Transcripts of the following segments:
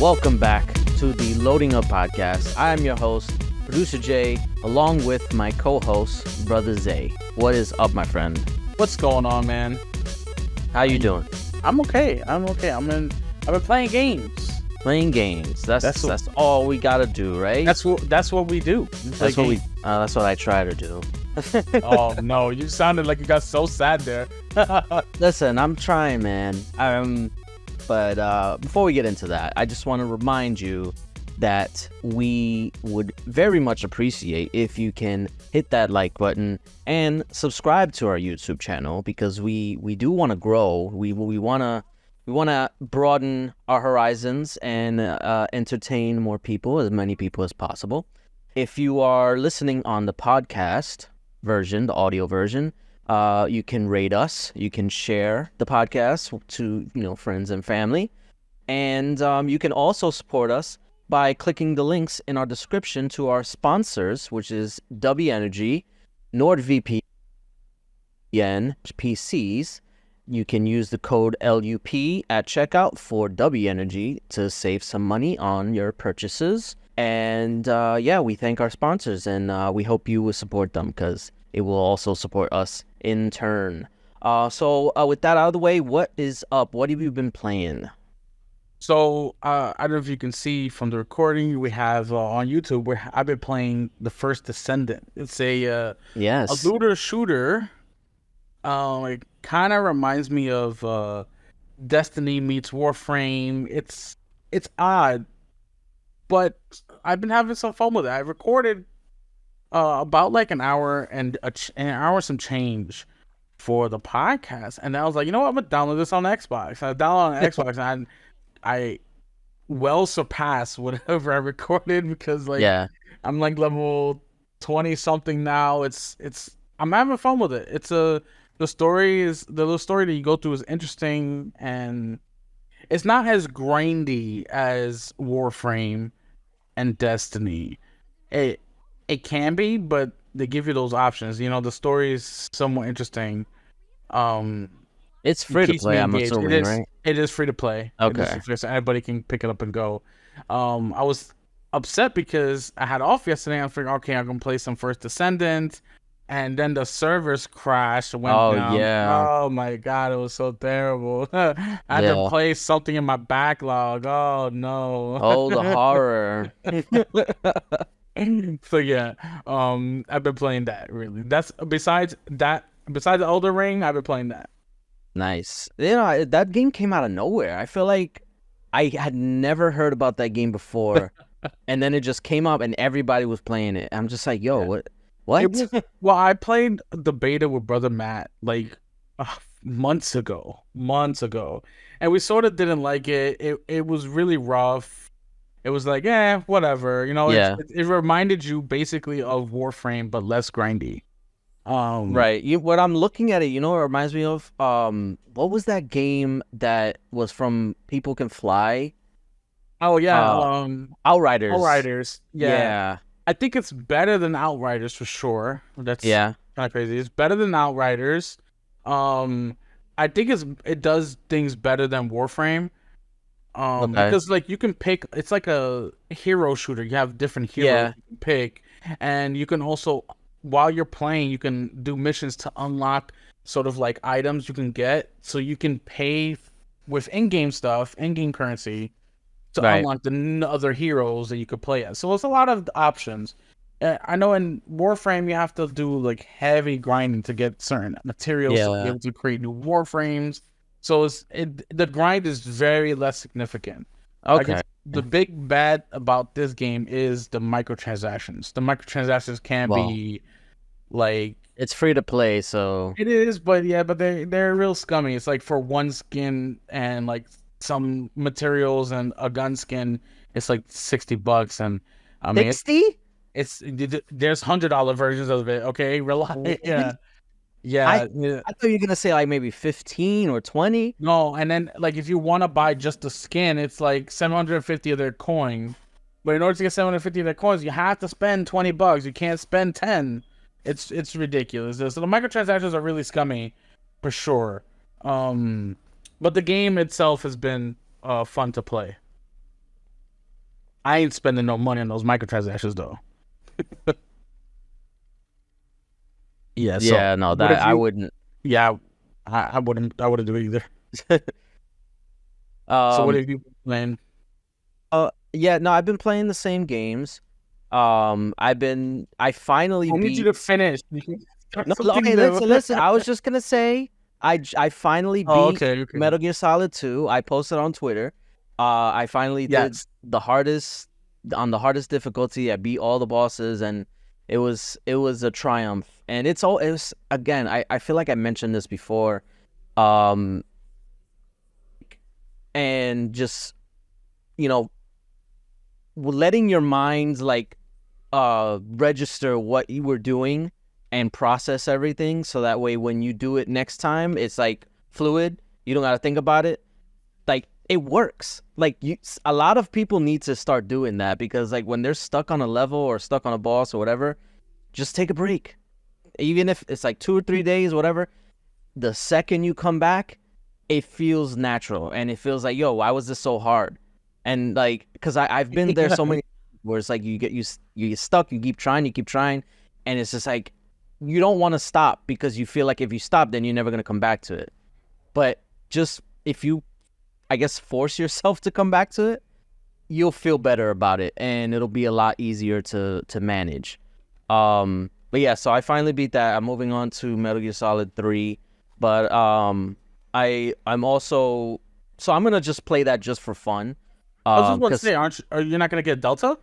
Welcome back to the Loading Up Podcast. I am your host, Producer J, along with my co-host, Brother Zay. What is up, my friend? What's going on, man? How you doing? I'm okay. I've been playing games. Playing games. That's all we gotta do, right? That's what we do. That's what I try to do. Oh no, you sounded like you got so sad there. Listen, I'm trying, man. But before we get into that, I just want to remind you that we would very much appreciate if you can hit that like button and subscribe to our YouTube channel, because we do want to grow. We want to broaden our horizons and entertain more people, as many people as possible. If you are listening on the podcast version, the audio version, you can rate us. You can share the podcast to friends and family, and you can also support us by clicking the links in our description to our sponsors, which is W Energy, NordVPN, PCs. You can use the code LUP at checkout for W Energy to save some money on your purchases. And we thank our sponsors, and we hope you will support them, because it will also support us in turn. So with that out of the way, what is up? What have you been playing? So I don't know if you can see from the recording we have on YouTube, where I've been playing The First Descendant. It's a looter shooter. It kind of reminds me of Destiny meets Warframe. It's odd, but I've been having some fun with it. I recorded about like an hour and an hour some change for the podcast, and I was like, you know what, I'm gonna download this on Xbox. I downloaded on Xbox, and I well surpassed whatever I recorded, because I'm like level 20 something now. I'm having fun with it. The little story that you go through is interesting, and it's not as grindy as Warframe and Destiny. It can be, but they give you those options. The story is somewhat interesting. It's free to play, I'm assuming, right? It is free to play. Okay. So anybody can pick it up and go. I was upset because I had off yesterday. I figured, okay, I'm going to play some First Descendant. And then the servers crashed and went down. Yeah. Oh, my God. It was so terrible. I had to play something in my backlog. Oh, no. Oh, the horror. So, yeah. I've been playing that, really. That's besides the Elden Ring, I've been playing that. Nice. That game came out of nowhere. I feel like I had never heard about that game before, and then it just came up and everybody was playing it. I'm just like, yo, what? Well, I played the beta with Brother Matt like months ago, and we sort of didn't like it. It was really rough. It was like, whatever. It reminded you basically of Warframe, but less grindy. Right. What I'm looking at it, it reminds me of what was that game that was from People Can Fly? Oh yeah, Outriders. Outriders. Yeah. I think it's better than Outriders for sure. That's kind of crazy. It's better than Outriders. I think it does things better than Warframe. Because like you can pick, it's like a hero shooter. You have different heroes you can pick, and you can also, while you're playing, you can do missions to unlock sort of like items you can get, so you can pay with in-game stuff, in-game currency, to unlock the other heroes that you could play as. So it's a lot of options. I know in Warframe you have to do like heavy grinding to get certain materials to be able to create new Warframes. So the grind is very less significant. Okay. The big bad about this game is the microtransactions. The microtransactions can be like, it's free to play, so it is, but they're real scummy. It's like for one skin and like some materials and a gun skin, it's like $60, and I mean 60. There's $100 versions of it. Okay, relax. Yeah. I thought you were gonna say like maybe 15 or 20. No, and then like if you want to buy just the skin, it's like 750 of their coin. But in order to get 750 of their coins, you have to spend $20. You can't spend 10. It's ridiculous. So the microtransactions are really scummy, for sure. But the game itself has been fun to play. I ain't spending no money on those microtransactions though. Yeah. So Yeah, no, what that if I you? wouldn't. Yeah, I wouldn't. I wouldn't do it either. So what um have you been playing? yeah, no, I've been playing the same games. I finally I need you beat. to finish. You can start No, something okay, new. listen. I was just gonna say, I finally Oh, beat okay, okay. Metal Gear Solid 2. I posted on Twitter. I finally did Yes. on the hardest difficulty. I beat all the bosses, and it was a triumph. And it was again. I feel like I mentioned this before. Um, and just you know, letting your minds like register what you were doing and process everything, so that way when you do it next time it's like fluid. You don't got to think about it. Like it works. Like a lot of people need to start doing that, because like when they're stuck on a level or stuck on a boss or whatever, just take a break. Even if it's like 2 or 3 days, whatever, the second you come back, it feels natural and it feels like, yo, why was this so hard? And like, because I've been there so many where it's like you get stuck, you keep trying, and it's just like you don't want to stop, because you feel like if you stop, then you're never gonna come back to it. But just if you, I guess, force yourself to come back to it, you'll feel better about it, and it'll be a lot easier to manage. But yeah, so I finally beat that. I'm moving on to Metal Gear Solid 3, but I'm also, so I'm gonna just play that just for fun. I was just about to Because say, are you not gonna get Delta?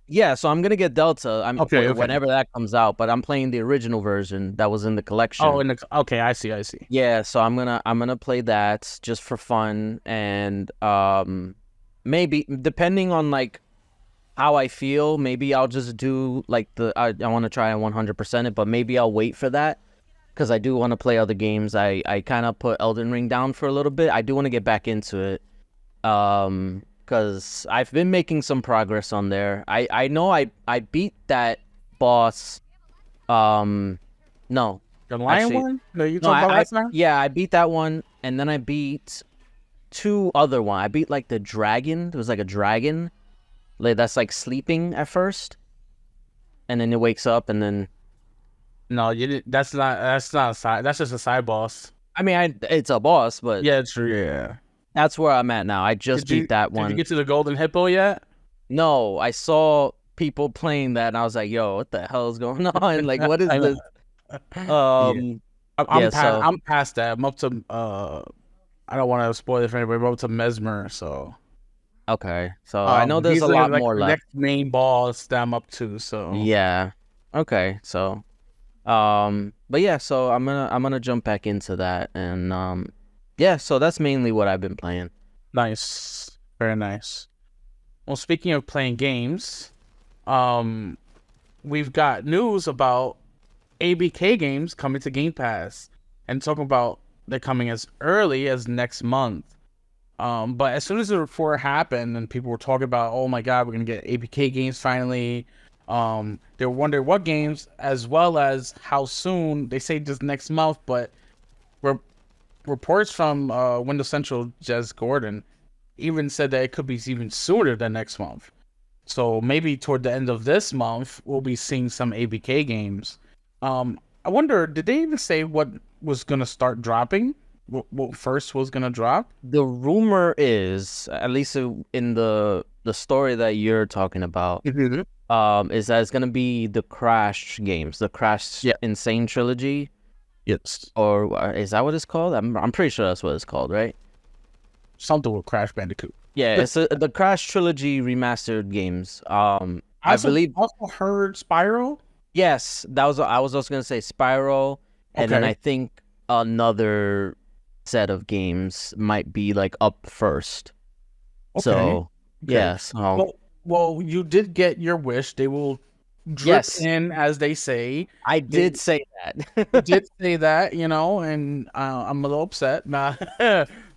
yeah, so I'm gonna get Delta. Okay, okay. Whenever that comes out, but I'm playing the original version that was in the Oh, collection. okay, I see, I see. Yeah, so I'm gonna play that just for fun, and maybe depending on like how I feel, maybe I'll just do like I want to try and 100% it, but maybe I'll wait for that, because I do want to play other games. I kind of put Elden Ring down for a little bit. I do want to get back into it. Because I've been making some progress on there. I know I beat that boss. No, The lion actually, one? No, you no. talking about last time? Yeah, I beat that one, and then I beat two other one. I beat like the dragon. There was like a dragon, like that's like sleeping at first, and then it wakes up, and then No, you didn't. That's not a side. That's just a side boss. I mean, it's a boss, but Yeah, true. Yeah. that's where I'm at now. I just beat that Did you one. get to the golden hippo yet? No, I saw people playing that, and I was like, "Yo, what the hell is going on? Like, what is I know. this?" Yeah. Yeah. So I'm past that. I'm up to I don't want to spoil it for anybody, but I'm up to Mesmer, so okay. So I know there's he's a lot like more the left. next main boss that I'm up to, so Yeah. Okay. So but yeah. So I'm gonna jump back into that, and yeah. So that's mainly what I've been playing. nice. Very nice. Well, speaking of playing games, um we've got news about ABK games coming to Game Pass, and talking about they're coming as early as next month. But as soon as the report happened and people were talking about, oh my god, we're gonna get ABK games finally. They were wondering what games, as well as how soon. They say just next month, but re- reports from Windows Central Jez Gordon even said that it could be even sooner than next month. So maybe toward the end of this month, we'll be seeing some ABK games. I wonder, did they even say what was gonna start dropping? What first was gonna drop? The rumor is, at least in the story that you're talking about, is that it's gonna be the Crash games, the Crash Yeah. Insane trilogy, Yes. or is that what it's called? I'm pretty sure that's what it's called, right? Something with Crash Bandicoot. Yeah, it's the Crash trilogy remastered games. I Also, believe, also heard Spiral. yes, I was also gonna say Spyro, and then Okay. I think another set of games might be like up first. Okay. So Okay. yeah, so Well, you did get your wish. They will drip yes, in, as they say. I They did say you that. did say that, and I'm a little upset. Nah,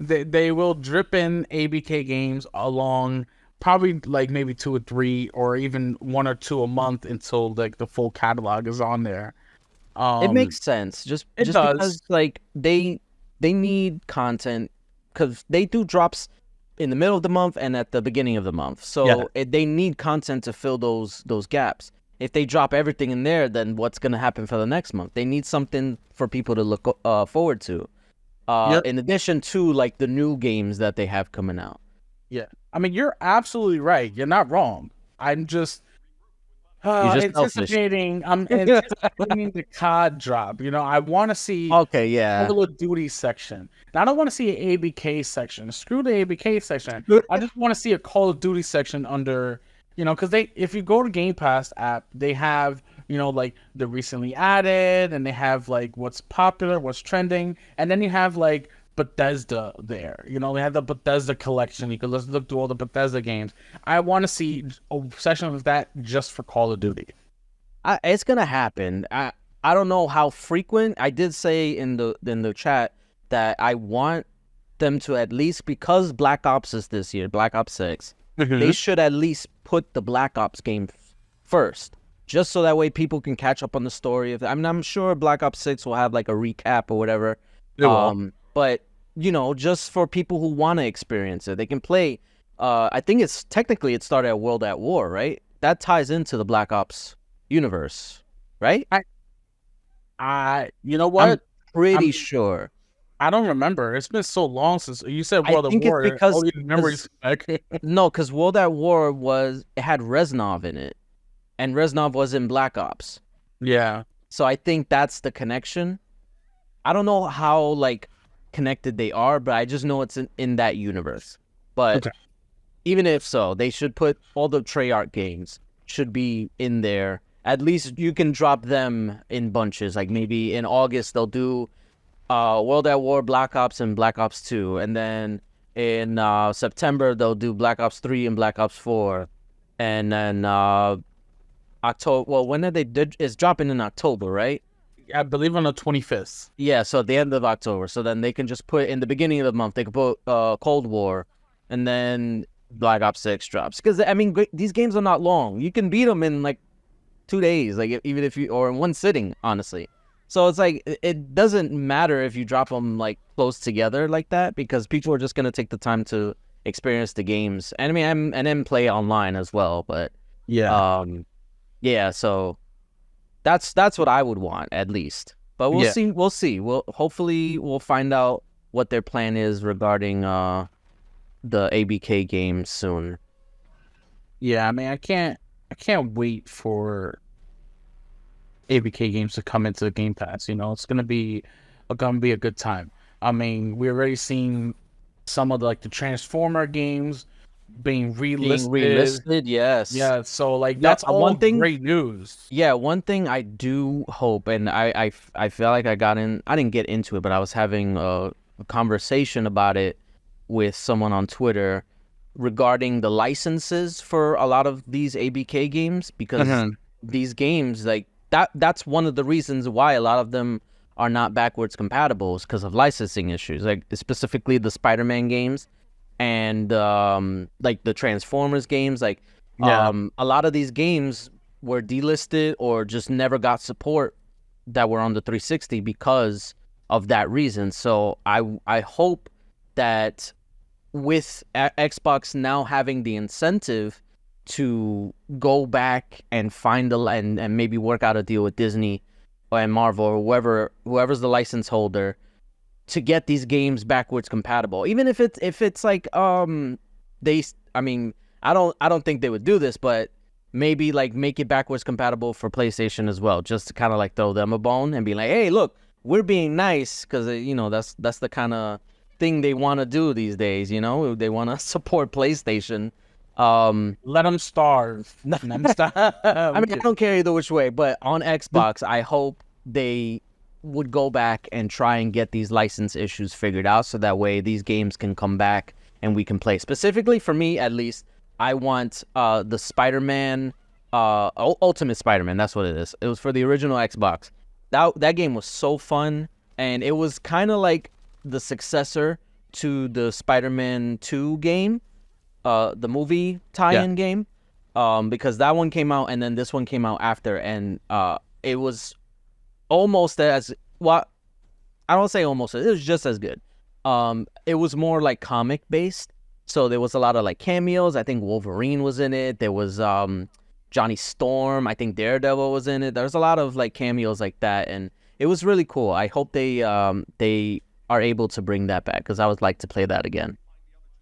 they will drip in ABK games along, probably like maybe 2 or 3, or even 1 or 2 a month, until like the full catalog is on there. It makes sense. Just It just because does. like they need content, because they do drops. in the middle of the month and at the beginning of the month. So they need content to fill those gaps. If they drop everything in there, then what's going to happen for the next month? They need something for people to look forward to. In addition to like the new games that they have coming out. Yeah. I mean, you're absolutely right. You're not wrong. I'm just anticipating. I'm anticipating the COD drop. You know, I want to see Call of Duty section. Now, I don't want to see an ABK section. Screw the ABK section. I just want to see a Call of Duty section under, you know, because if you go to Game Pass app, they have, you know, like the recently added, and they have like what's popular, what's trending, and then you have like Bethesda there. You know, they have the Bethesda collection. You can look through all the Bethesda games. I want to see a section of that just for Call of Duty. It's gonna happen. I don't know how frequent. I did say in the chat that I want them to at least, because Black Ops is this year, Black Ops 6, they should at least put the Black Ops game first, just so that way people can catch up on the story. I'm sure Black Ops 6 will have like a recap or whatever. But, you know, just for people who want to experience it, they can play. I think it started at World at War, right? That ties into the Black Ops universe, right? You know what? I'm pretty sure. I don't remember. It's been so long since you said World at War. No, because World at War it had Reznov in it, and Reznov was in Black Ops. Yeah. So I think that's the connection. I don't know how like connected they are, but I just know it's in that universe. But even if so, they should put all the Treyarch games should be in there. At least you can drop them in bunches. Like maybe in August they'll do World at War, Black Ops, and Black Ops 2, and then in September they'll do Black Ops 3 and Black Ops 4, and then October. Well, when it's dropping in October, right? I believe on the 25th. Yeah, so at the end of October. So then they can just put in the beginning of the month, they can put Cold War, and then Black Ops 6 drops. Because, I mean, these games are not long. You can beat them in, like, 2 days, like, even if or in one sitting, honestly. So it's like, it doesn't matter if you drop them, like, close together like that, because people are just going to take the time to experience the games. And, I mean, and then play online as well, but... Yeah. Yeah, so... That's what I would want, at least. But we'll see. We'll see. Hopefully we'll find out what their plan is regarding the ABK games soon. Yeah, I mean, I can't wait for ABK games to come into the Game Pass. You know, it's gonna be a good time. I mean, we're already seeing some of the Transformer games being relisted. Yes. Yeah, so like that's all one thing, great news. Yeah, one thing I do hope, and I feel like I didn't get into it, but I was having a conversation about it with someone on Twitter regarding the licenses for a lot of these ABK games, because these games, like that's one of the reasons why a lot of them are not backwards compatible, is because of licensing issues, like specifically the Spider-Man games. And like the Transformers games, like a lot of these games were delisted or just never got support that were on the 360 because of that reason. So I hope that with Xbox now having the incentive to go back and find and maybe work out a deal with Disney and Marvel or whoever's the license holder, to get these games backwards compatible, even if it's like I don't think they would do this, but maybe like make it backwards compatible for PlayStation as well, just to kind of like throw them a bone and be like, hey, look, we're being nice, because you know that's the kind of thing they want to do these days. You know, they want to support PlayStation. Let them starve. I mean, I don't care either which way, but on Xbox, I hope they would go back and try and get these license issues figured out, so that way these games can come back and we can play. Specifically for me, at least, I want the Spider-Man, Ultimate Spider-Man. That's what it is. It was for the original Xbox. That game was so fun, and it was kind of like the successor to the Spider-Man 2 game, the movie tie-in game, because that one came out and then this one came out after, and it was almost as well. I don't say almost. It was just as good. It was more like comic based, So there was a lot of like cameos. I think Wolverine was in it. There was Johnny Storm. I think Daredevil was in it. There's a lot of like cameos like that, and it was really cool. I hope they are able to bring that back because I would like to play that again.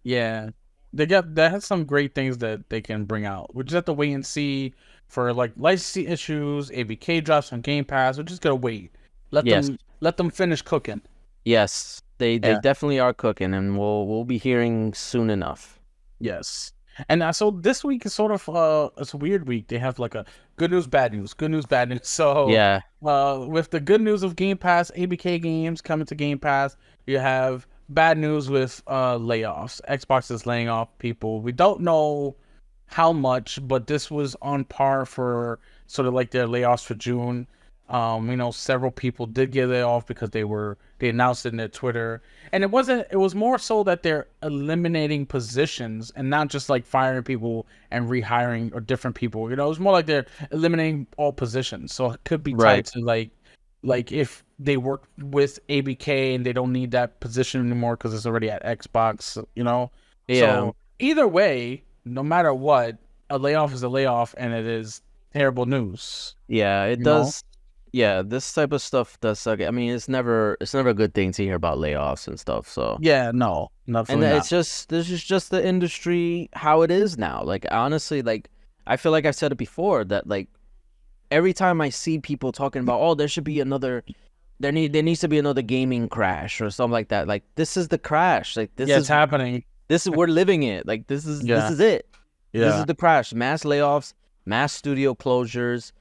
Yeah, that has some great things that they can bring out. We just have to wait and see for like licensing issues. ABK drops on Game Pass. We're just gonna wait. Let them finish cooking. Yes, they definitely are cooking, and we'll be hearing soon enough. Yes. And so this week is sort of it's a weird week. They have like a good news, bad news, good news, bad news. So yeah, with the good news of Game Pass, ABK games coming to Game Pass, you have bad news with layoffs. Xbox is laying off people. We don't know how much, but this was on par for sort of like their layoffs for June. Several people did get laid off because they announced it in their Twitter. And it was more so that they're eliminating positions and not just like firing people and rehiring or different people. It was more like they're eliminating all positions. So it could be tied to like if they work with ABK and they don't need that position anymore because it's already at Xbox, Yeah. So either way, no matter what, a layoff is a layoff, and it is terrible news. Yeah, it does. Yeah, this type of stuff does suck. I mean, it's never a good thing to hear about layoffs and stuff. So yeah, no, nothing. And this is just the industry how it is now. Like honestly, like I feel like I've said it before that like every time I see people talking about there needs to be another gaming crash or something like that. Like this is the crash. Like this is it's happening. This is we're living it. Like this is it. Yeah. This is the crash. Mass layoffs, mass studio closures,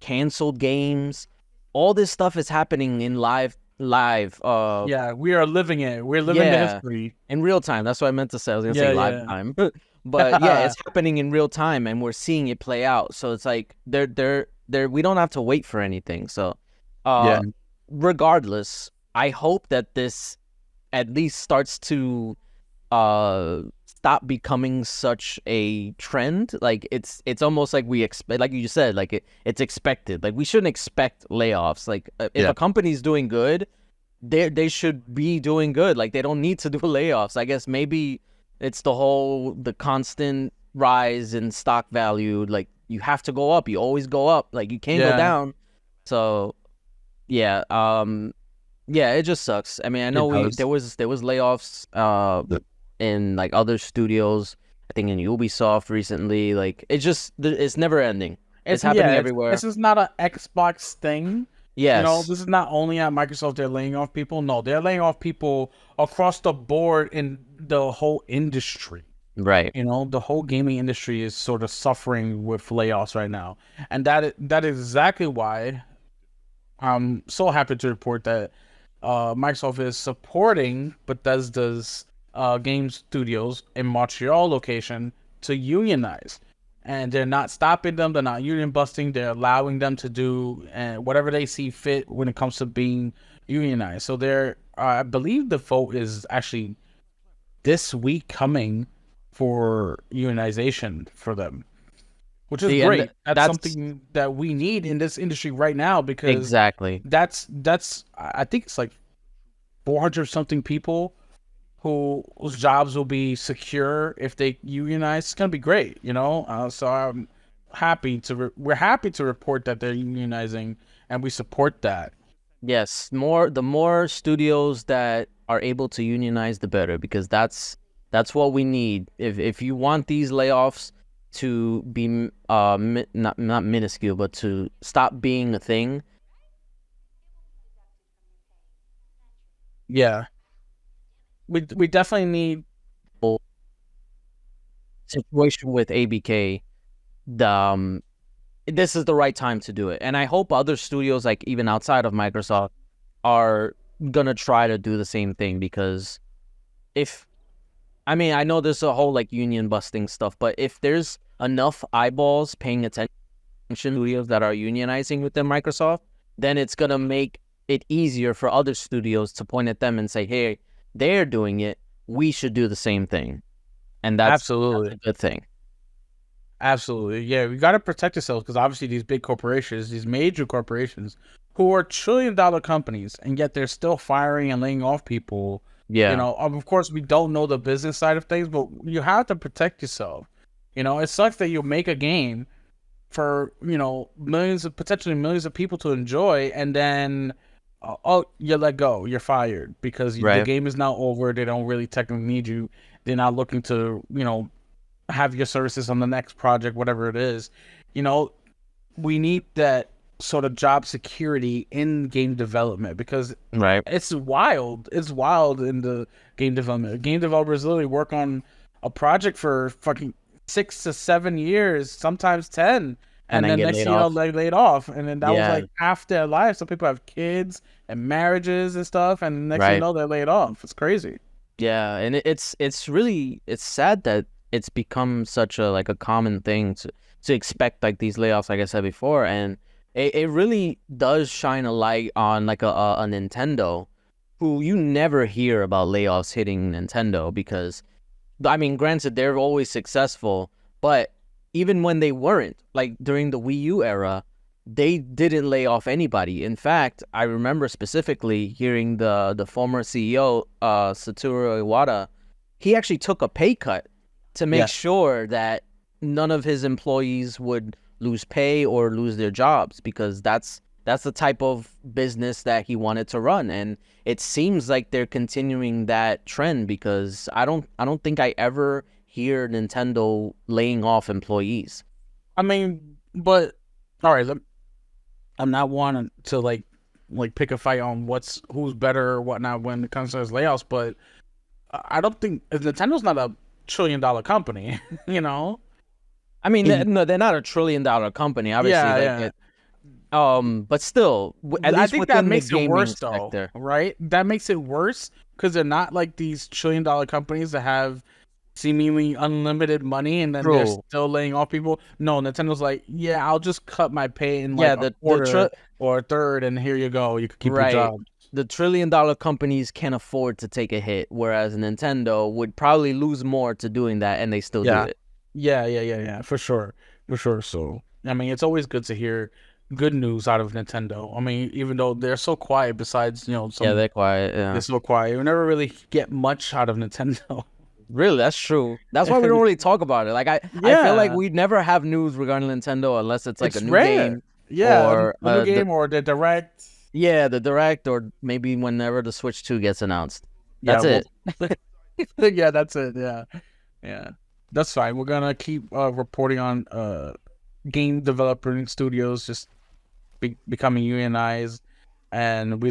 canceled games. All this stuff is happening in live. We are living it. We're living the history in real time. That's what I meant to say. I was gonna say live time, but yeah, it's happening in real time, and we're seeing it play out. So it's like they're we don't have to wait for anything. So, regardless, I hope that this at least starts to stop becoming such a trend. Like it's almost like we expect, like you said, like it's expected. Like we shouldn't expect layoffs. Like if a company's doing good, they should be doing good. Like they don't need to do layoffs. I guess maybe it's the constant rise in stock value. Like you have to go up. You always go up. Like you can't go down. So yeah, it just sucks. I mean, I know there was layoffs in like other studios. I think in Ubisoft recently. Like it's never ending. It's happening everywhere. This is not an Xbox thing. Yes. This is not only at Microsoft they're laying off people. No, they're laying off people across the board in the whole industry. Right. The whole gaming industry is sort of suffering with layoffs right now. And that is exactly why I'm so happy to report that Microsoft is supporting Bethesda's game studios in Montreal location to unionize. And they're not stopping them. They're not union busting. They're allowing them to do whatever they see fit when it comes to being unionized. So I believe the vote is actually this week coming for unionization for them, which is great. That's something that we need in this industry right now because exactly that's I think it's like 400 something people whose jobs will be secure if they unionize. It's gonna be great, So I'm happy we're happy to report that they're unionizing, and we support that. Yes, the more studios that are able to unionize, the better, because that's what we need. If you want these layoffs to be not minuscule, but to stop being a thing. Yeah. We definitely need a situation with ABK. This is the right time to do it, and I hope other studios, like even outside of Microsoft, are gonna try to do the same thing. Because I know there's a whole like union busting stuff, but if there's enough eyeballs paying attention to studios that are unionizing within Microsoft, then it's gonna make it easier for other studios to point at them and say, hey, they're doing it, we should do the same thing. And that's a good thing. Absolutely. Yeah, we got to protect ourselves because obviously these big corporations, these major corporations who are $1 trillion companies, and yet they're still firing and laying off people. Yeah. Of course, we don't know the business side of things, but you have to protect yourself. It sucks that you make a game for potentially millions of people to enjoy, and then you let go, you're fired because the game is now over. They don't really technically need you. They're not looking to have your services on the next project, whatever it is. We need that sort of job security in game development because it's wild. It's wild in the game development. Game developers literally work on a project for fucking 6 to 7 years, sometimes 10, and then next thing you know, they laid off, and then that was like half their life. Some people have kids and marriages and stuff, and next thing you know, they're laid off. It's crazy. Yeah, and it's sad that it's become such a common thing to expect like these layoffs, like I said before, and it really does shine a light on like a Nintendo, who you never hear about layoffs hitting Nintendo because, I mean, granted, they're always successful, but even when they weren't, like during the Wii U era, they didn't lay off anybody. In fact, I remember specifically hearing the former CEO, Satoru Iwata, he actually took a pay cut to make sure that none of his employees would lose pay or lose their jobs, because that's the type of business that he wanted to run. And it seems like they're continuing that trend because I don't think I ever hear Nintendo laying off employees. I mean, but all right, I'm not wanting to like pick a fight on who's better or whatnot when it comes to layoffs, but I don't think Nintendo's not a $1 trillion company, I mean, no, they're not a $1 trillion company, obviously. But still, at least I think that makes it worse, though, right? That makes it worse because they're not like these $1 trillion companies that have seemingly unlimited money and then they're still laying off people. No, Nintendo's like, yeah, I'll just cut my pay in like a quarter or a third, and here you go. You can keep your job. The $1 trillion companies can't afford to take a hit, whereas Nintendo would probably lose more to doing that, and they still do it. Yeah, for sure. So, I mean, it's always good to hear good news out of Nintendo. I mean, even though they're so quiet, besides, they're quiet. Yeah. They're so quiet. We never really get much out of Nintendo. Really, that's true. That's why we don't really talk about it. Like, I feel like we never have news regarding Nintendo unless it's like a new game. Yeah, or a new game or the Direct. Yeah, the Direct, or maybe whenever the Switch 2 gets announced. That's it. Yeah, that's it. Yeah. That's fine. We're gonna keep reporting on game developer studios just becoming unionized, and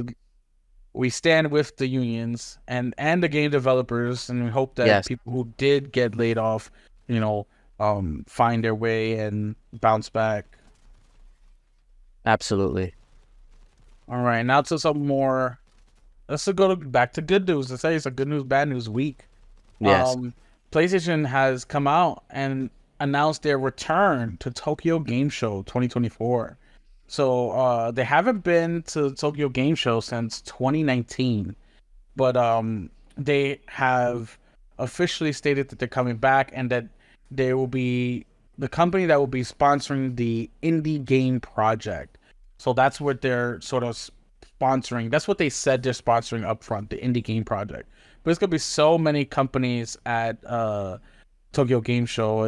we stand with the unions and the game developers, and we hope that people who did get laid off, find their way and bounce back. Absolutely. All right, now to some more. Let's go back to good news. Let's say it's a good news, bad news week. Yes. PlayStation has come out and announced their return to Tokyo Game Show 2024. So they haven't been to Tokyo Game Show since 2019, but they have officially stated that they're coming back and that they will be the company that will be sponsoring the indie game project. So that's what they're sort of sponsoring. That's what they said they're sponsoring up front, the indie game project. But it's going to be so many companies at Tokyo Game Show.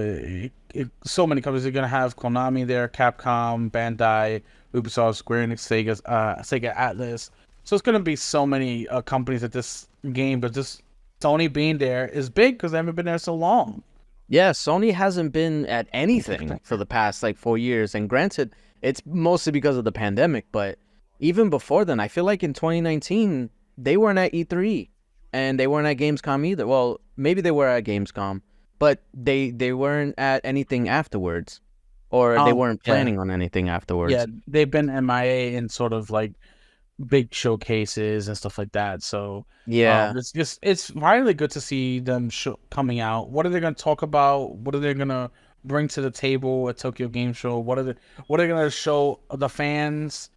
So many companies. They're going to have Konami there, Capcom, Bandai, Ubisoft, Square Enix, Sega Atlas. So it's going to be so many companies at this game. But just Sony being there is big because they haven't been there so long. Yeah, Sony hasn't been at anything for the past 4 years. And granted, it's mostly because of the pandemic. But even before then, I feel like in 2019, they weren't at E3. And they weren't at Gamescom either. Well, maybe they were at Gamescom, but they weren't at anything afterwards, or they weren't planning on anything afterwards. Yeah, they've been MIA in sort of like big showcases and stuff like that. So yeah, it's finally good to see them coming out. What are they going to talk about? What are they going to bring to the table at Tokyo Game Show? What are they going to show the fans?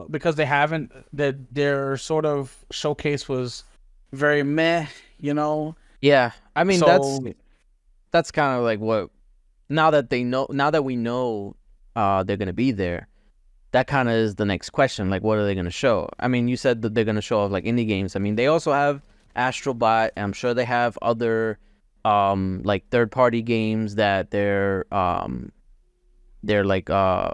Because they haven't. Their sort of showcase was very meh, Yeah, I mean that's kind of like what. Now that we know they're gonna be there, that kind of is the next question. Like, what are they gonna show? I mean, you said that they're gonna show off like indie games. I mean, they also have Astrobot. I'm sure they have other like third-party games that they're like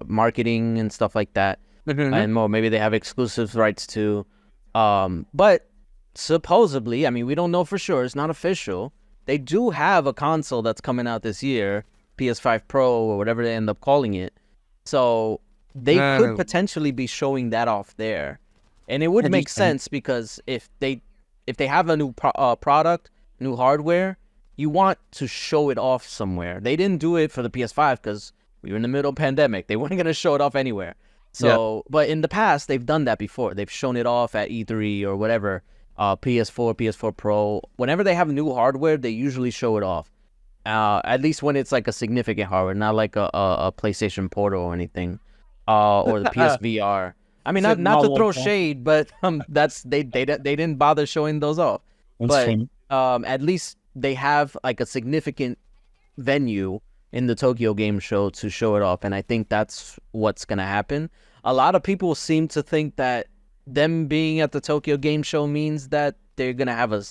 marketing and stuff like that. And more, maybe they have exclusive rights to. But supposedly, I mean, we don't know for sure. It's not official. They do have a console that's coming out this year, PS5 Pro or whatever they end up calling it. So they could potentially be showing that off there, and it would make sense because if they have a new product, new hardware, you want to show it off somewhere. They didn't do it for the PS5 because we were in the middle of pandemic. They weren't gonna show it off anywhere. So, but in the past, they've done that before. They've shown it off at E3 or whatever, PS4, PS4 Pro. Whenever they have new hardware, they usually show it off. At least when it's like a significant hardware, not like a PlayStation Portal or anything, or the PSVR. I mean, not to throw shade, but that's they didn't bother showing those off. But at least they have like a significant venue in the Tokyo Game Show to show it off, and I think that's what's gonna happen. A lot of people seem to think that them being at the Tokyo Game Show means that they're gonna have a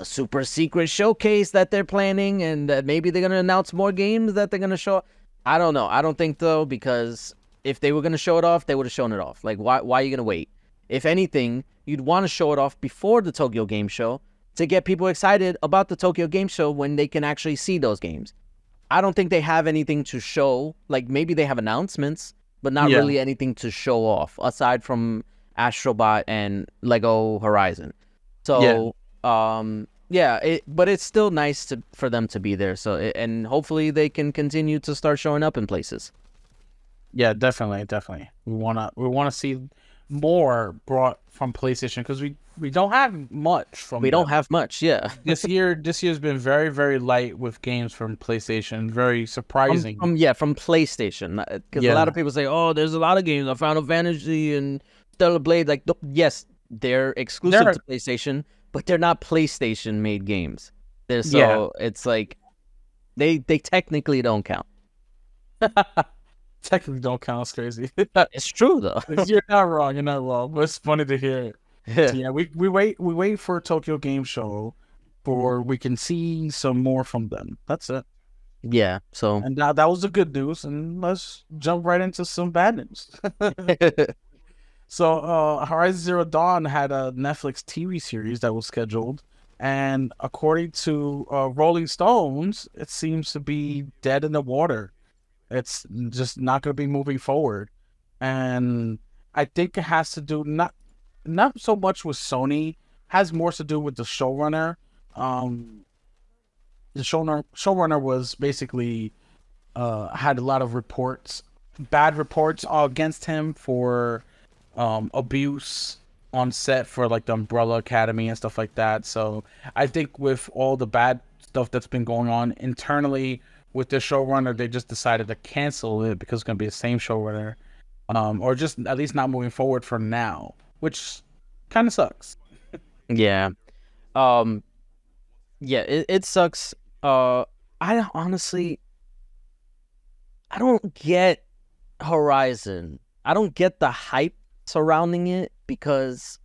super secret showcase that they're planning, and that maybe they're gonna announce more games that they're gonna show. I don't know. I don't think though, because if they were gonna show it off, they would have shown it off. Like, why are you gonna wait? If anything, you'd want to show it off before the Tokyo Game Show to get people excited about the Tokyo Game Show when they can actually see those games. I don't think they have anything to show. Like, maybe they have announcements, but not really anything to show off aside from Astrobot and Lego Horizon. So, but it's still nice for them to be there. So, and hopefully they can continue to start showing up in places. Yeah, definitely. We wanna see more brought from PlayStation because we don't have much from. We don't have much. Yeah. This year's been very, very light with games from PlayStation. Very surprising. From PlayStation, because a lot of people say, "Oh, there's a lot of games, Final Fantasy and Stellar Blade." Like, yes, they're exclusive to PlayStation, but they're not PlayStation made games. It's like they technically don't count. Technically don't count. It's crazy. It's true though. You're not wrong. But it's funny to hear. So, yeah, we wait for Tokyo Game Show for we can see some more from them. That's it. Yeah. So and that was the good news, and let's jump right into some bad news. So Horizon Zero Dawn had a Netflix TV series that was scheduled, and according to Rolling Stones, it seems to be dead in the water. It's just not going to be moving forward, and I think it has to do not so much with Sony, has more to do with the showrunner. The showrunner was basically had a lot of bad reports against him for abuse on set for like the Umbrella Academy and stuff like that. So I think with all the bad stuff that's been going on internally with the showrunner, they just decided to cancel it because it's going to be the same showrunner, or just at least not moving forward for now, which kind of sucks. Yeah. It sucks. I honestly, I don't get Horizon. I don't get the hype surrounding it because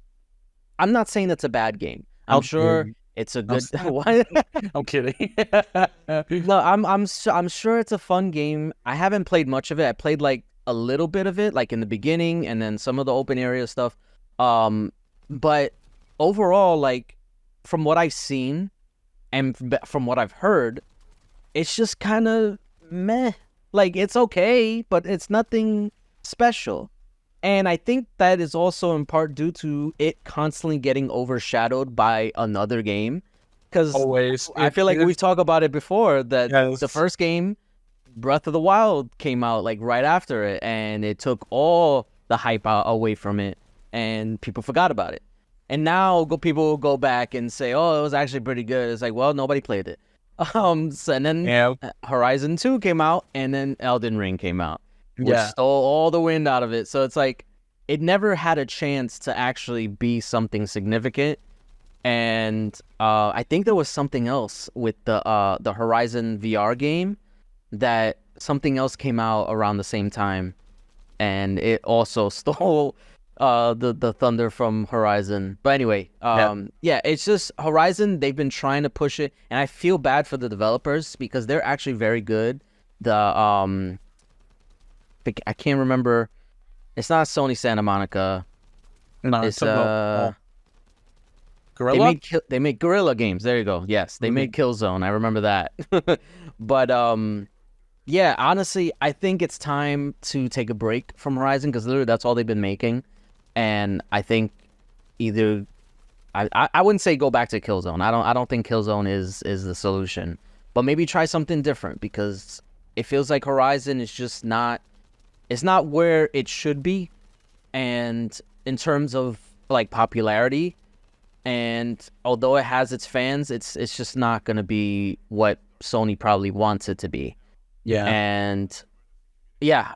I'm not saying it's a bad game. I'm sure it's a good. I'm kidding. No, I'm sure it's a fun game. I haven't played much of it. I played like a little bit of it, like in the beginning, and then some of the open area stuff. But overall, like from what I've seen and from what I've heard, it's just kind of meh. Like, it's okay, but it's nothing special. And I think that is also in part due to it constantly getting overshadowed by another game. Because I feel like we've talked about it before, that the first game, Breath of the Wild, came out like right after it, and it took all the hype away from it, and people forgot about it. And now people will go back and say, "Oh, it was actually pretty good." It's like, well, nobody played it. And then Horizon 2 came out, and then Elden Ring came out, which stole all the wind out of it. So it's like it never had a chance to actually be something significant. And I think there was something else with the Horizon VR game, that something else came out around the same time, and it also stole the thunder from Horizon. But anyway, Yeah. yeah, it's just Horizon. They've been trying to push it, and I feel bad for the developers because they're actually very good. The I can't remember. It's not Sony Santa Monica. No, It's Gorilla. they made Guerrilla Games. There you go. Yes, they made Killzone. I remember that. But yeah, honestly, I think it's time to take a break from Horizon because literally that's all they've been making. And I think either I wouldn't say go back to Killzone. I don't think Killzone is the solution. But maybe try something different because it feels like Horizon is just not it's not where it should be. And in terms of like popularity, and although it has its fans, it's just not gonna be what Sony probably wants it to be. Yeah. And yeah,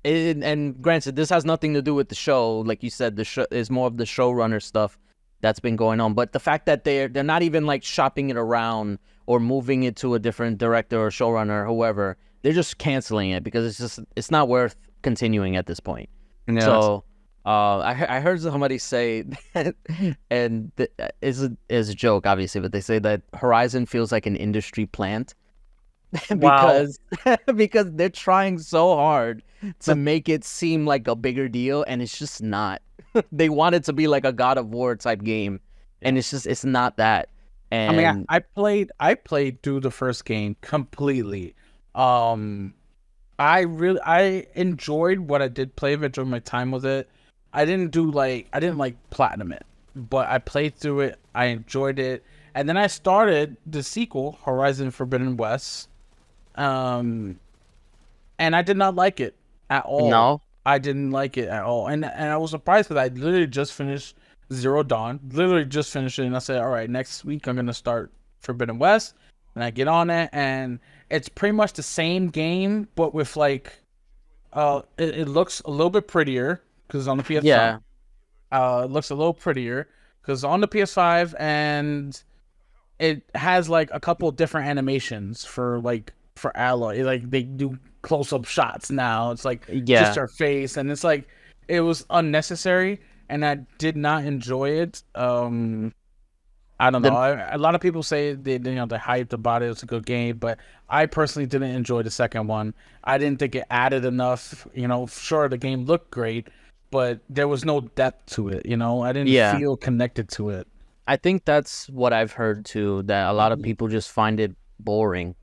and granted, this has nothing to do with the show. Like you said, the show is more of the showrunner stuff that's been going on. But the fact that they're not even like shopping it around or moving it to a different director or showrunner or whoever, they're just canceling it because it's not worth continuing at this point. Yeah. So I heard somebody say that, and is a joke obviously, but they say that Horizon feels like an industry plant because because they're trying so hard to make it seem like a bigger deal, and it's just not. They want it to be like a God of War type game, and it's not that. And I mean, I played through the first game completely. I enjoyed what I did play. I enjoyed my time with it. I didn't like platinum it, but I played through it. I enjoyed it, and then I started the sequel, Horizon Forbidden West. And I did not like it at all. No, I didn't like it at all, and I was surprised because I literally just finished Zero Dawn. Literally just finished it, and I said, all right, next week I'm gonna start Forbidden West, and I get on it, and it's pretty much the same game, but with like, it looks a little bit prettier because on the PS5. yeah, It looks a little prettier because on the PS5, and it has like a couple different animations for Aloy. Like they do close up shots now. It's like just her face, and it's like it was unnecessary, and I did not enjoy it. I don't know. A lot of people say they're hyped about it. It's a good game, but I personally didn't enjoy the second one. I didn't think it added enough. Sure, the game looked great, but there was no depth to it. I didn't feel connected to it. I think that's what I've heard too. That a lot of people just find it boring.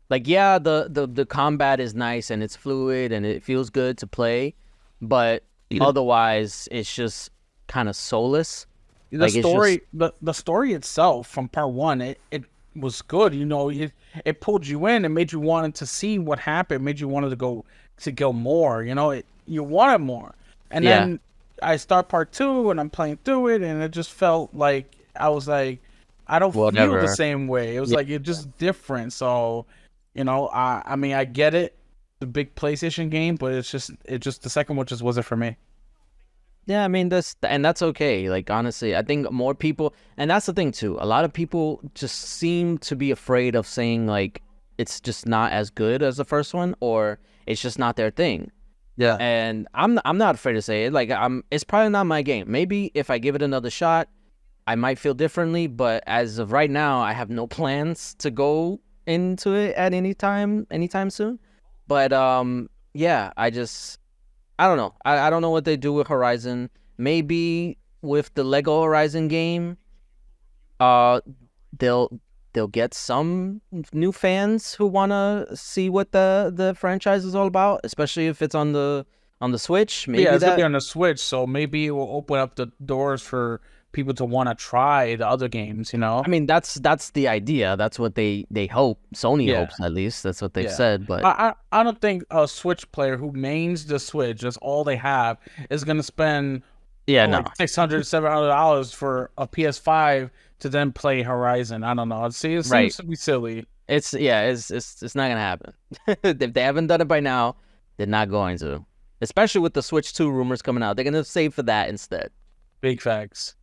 Like, yeah, the combat is nice and it's fluid and it feels good to play, but otherwise it's just kind of soulless. The story, the story itself from part one, it was good. It pulled you in and made you wanted to see what happened, made you wanted to go more. You wanted more, and then I start part two and I'm playing through it, and it just felt like I was like, I don't feel the same way. It was like it's just different. So, I mean, I get it, the big PlayStation game, but it's just the second one just wasn't for me. Yeah, I mean that's okay. Like honestly, I think more people, and that's the thing too. A lot of people just seem to be afraid of saying like it's just not as good as the first one, or it's just not their thing. Yeah. And I'm not afraid to say it. Like it's probably not my game. Maybe if I give it another shot, I might feel differently. But as of right now, I have no plans to go into it at anytime soon. But yeah, I don't know. I don't know what they do with Horizon. Maybe with the Lego Horizon game, they'll get some new fans who wanna see what the franchise is all about, especially if it's on the Switch. Maybe it's gonna be on the Switch, so maybe it will open up the doors for people to want to try the other games. I mean, that's the idea. That's what they hope. Sony hopes, at least. That's what they've said. But I don't think a Switch player who mains the Switch, that's all they have, is gonna spend $600, $700 for a PS5 to then play Horizon. I don't know. It seems to be silly. It's not gonna happen. If they haven't done it by now, they're not going to. Especially with the Switch 2 rumors coming out, they're gonna save for that instead. Big facts.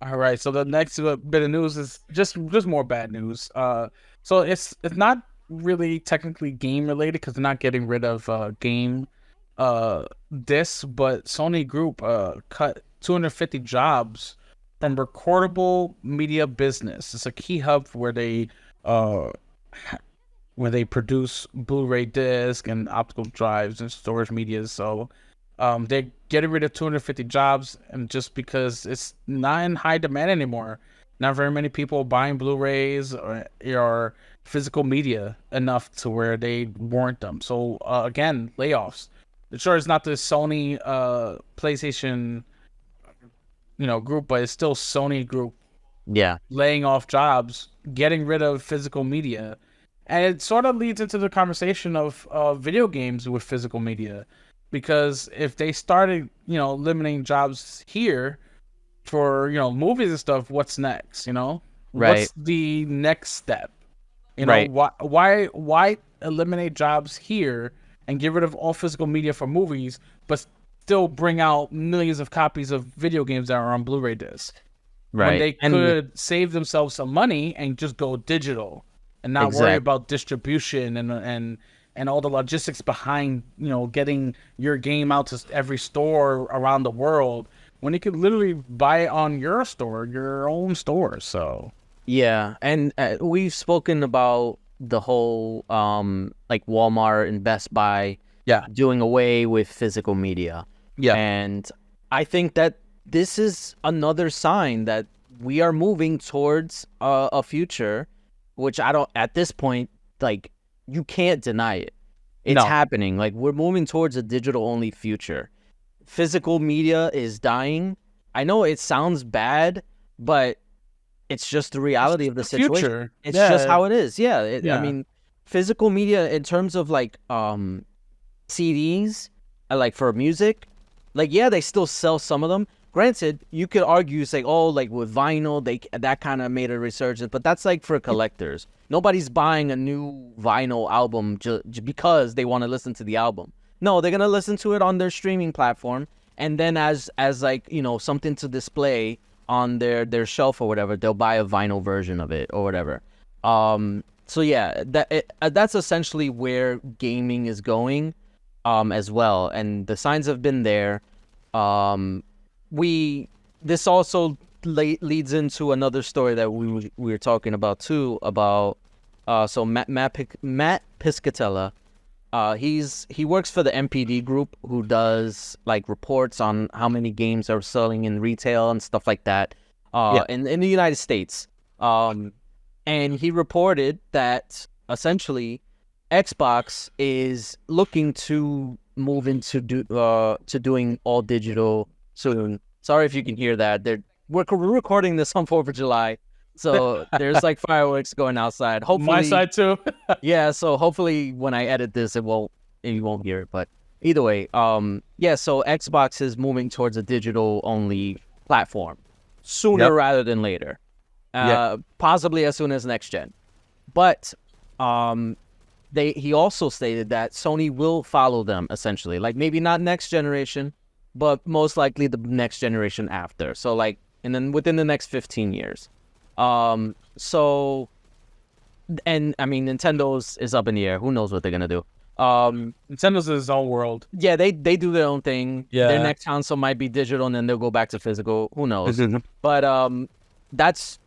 All right, so the next bit of news is just more bad news. So it's not really technically game related because they're not getting rid of game this, but Sony Group cut 250 jobs from recordable media business. It's a key hub uh where they produce Blu-ray disc and optical drives and storage media. So they're getting rid of 250 jobs, and just because it's not in high demand anymore. Not very many people buying Blu-rays or physical media enough to where they warrant them. So again, layoffs. Sure, it's not the Sony PlayStation group, but it's still Sony Group. Yeah, laying off jobs, getting rid of physical media. And it sort of leads into the conversation of video games with physical media, because if they started, limiting jobs here for, movies and stuff, what's next? Right. What's the next step? Right. Why eliminate jobs here and get rid of all physical media for movies, but still bring out millions of copies of video games that are on Blu-ray discs? Right. When they could save themselves some money and just go digital and not worry about distribution and all the logistics behind, getting your game out to every store around the world, when you could literally buy it on your own store. So yeah, and we've spoken about the whole like Walmart and Best Buy doing away with physical media. Yeah. And I think that this is another sign that we are moving towards a future, which at this point, like, you can't deny it. It's happening. Like, we're moving towards a digital-only future. Physical media is dying. I know it sounds bad, but it's just the reality of the situation. Future. It's just how it is. Yeah. I mean, physical media in terms of like CDs, like for music, like, yeah, they still sell some of them. Granted, you could argue, say, oh, like with vinyl, that kind of made a resurgence, but that's like for collectors. Nobody's buying a new vinyl album just because they want to listen to the album. No, they're gonna listen to it on their streaming platform, and then as like, something to display on their shelf or whatever, they'll buy a vinyl version of it or whatever. So yeah, that's essentially where gaming is going, as well, and the signs have been there. This also leads into another story that we were talking about too, about so Matt Piscatella, he works for the MPD group, who does like reports on how many games are selling in retail and stuff like that in the United States, and he reported that essentially Xbox is looking to move into doing all digital soon. Sorry if you can hear that. We're recording this on 4th of July, so there's like fireworks going outside. Hopefully, my side too. Yeah, so hopefully when I edit this, you won't hear it. But either way, so Xbox is moving towards a digital-only platform sooner rather than later. Possibly as soon as next gen. But he also stated that Sony will follow them, essentially. Like, maybe not next generation, but most likely the next generation after. So like, and then within the next 15 years. So, and I mean, Nintendo's is up in the air. Who knows what they're gonna do? Nintendo's is its own world. Yeah, they do their own thing. Yeah. Their next console might be digital, and then they'll go back to physical. Who knows? But that's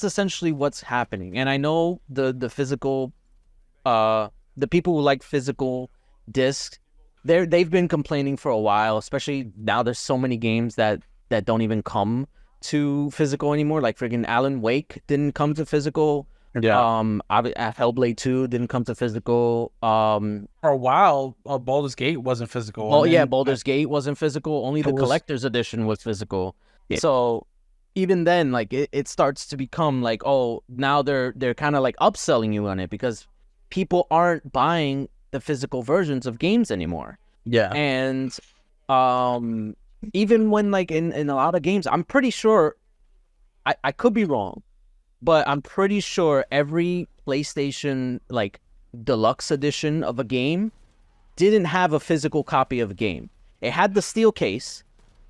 essentially what's happening. And I know the physical, the people who like physical discs, they've been complaining for a while, especially now there's so many games that don't even come to physical anymore. Like freaking Alan Wake didn't come to physical. Yeah. Hellblade 2 didn't come to physical. For a while, Baldur's Gate wasn't physical. Oh yeah, Baldur's Gate wasn't physical. Only the collector's edition was physical. Yeah. So even then, like it starts to become like, oh, now they're kind of like upselling you on it, because people aren't buying the physical versions of games anymore. Yeah. And even when like in a lot of games, I'm pretty sure, I could be wrong, but I'm pretty sure every PlayStation like deluxe edition of a game didn't have a physical copy of a game. It had the steel case,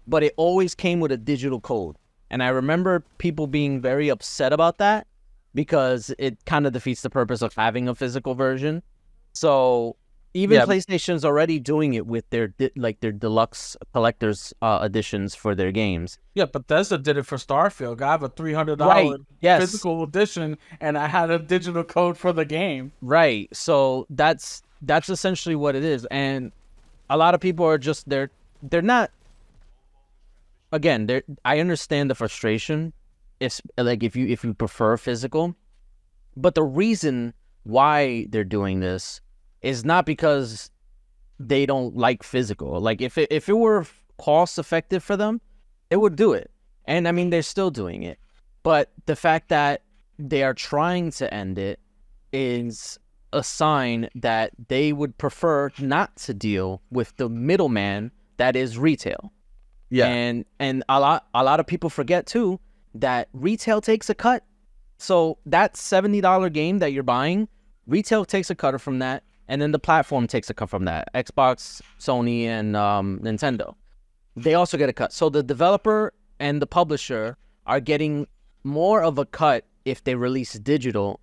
but it always came with a digital code. And I remember people being very upset about that, because it kind of defeats the purpose of having a physical version. So Even PlayStation's already doing it with their their deluxe collector's editions for their games. Yeah, Bethesda did it for Starfield. I have a $300 physical edition, and I had a digital code for the game. Right. So that's essentially what it is, and a lot of people are just they're not. Again, I understand the frustration. It's like if you prefer physical, but the reason why they're doing this is not because they don't like physical. Like if it were cost effective for them, they would do it. And I mean, they're still doing it. But the fact that they are trying to end it is a sign that they would prefer not to deal with the middleman that is retail. Yeah. And a lot of people forget too that retail takes a cut. So that $70 game that you're buying, retail takes a cut from that. And then the platform takes a cut from that. Xbox, Sony, and Nintendo. They also get a cut. So the developer and the publisher are getting more of a cut if they release digital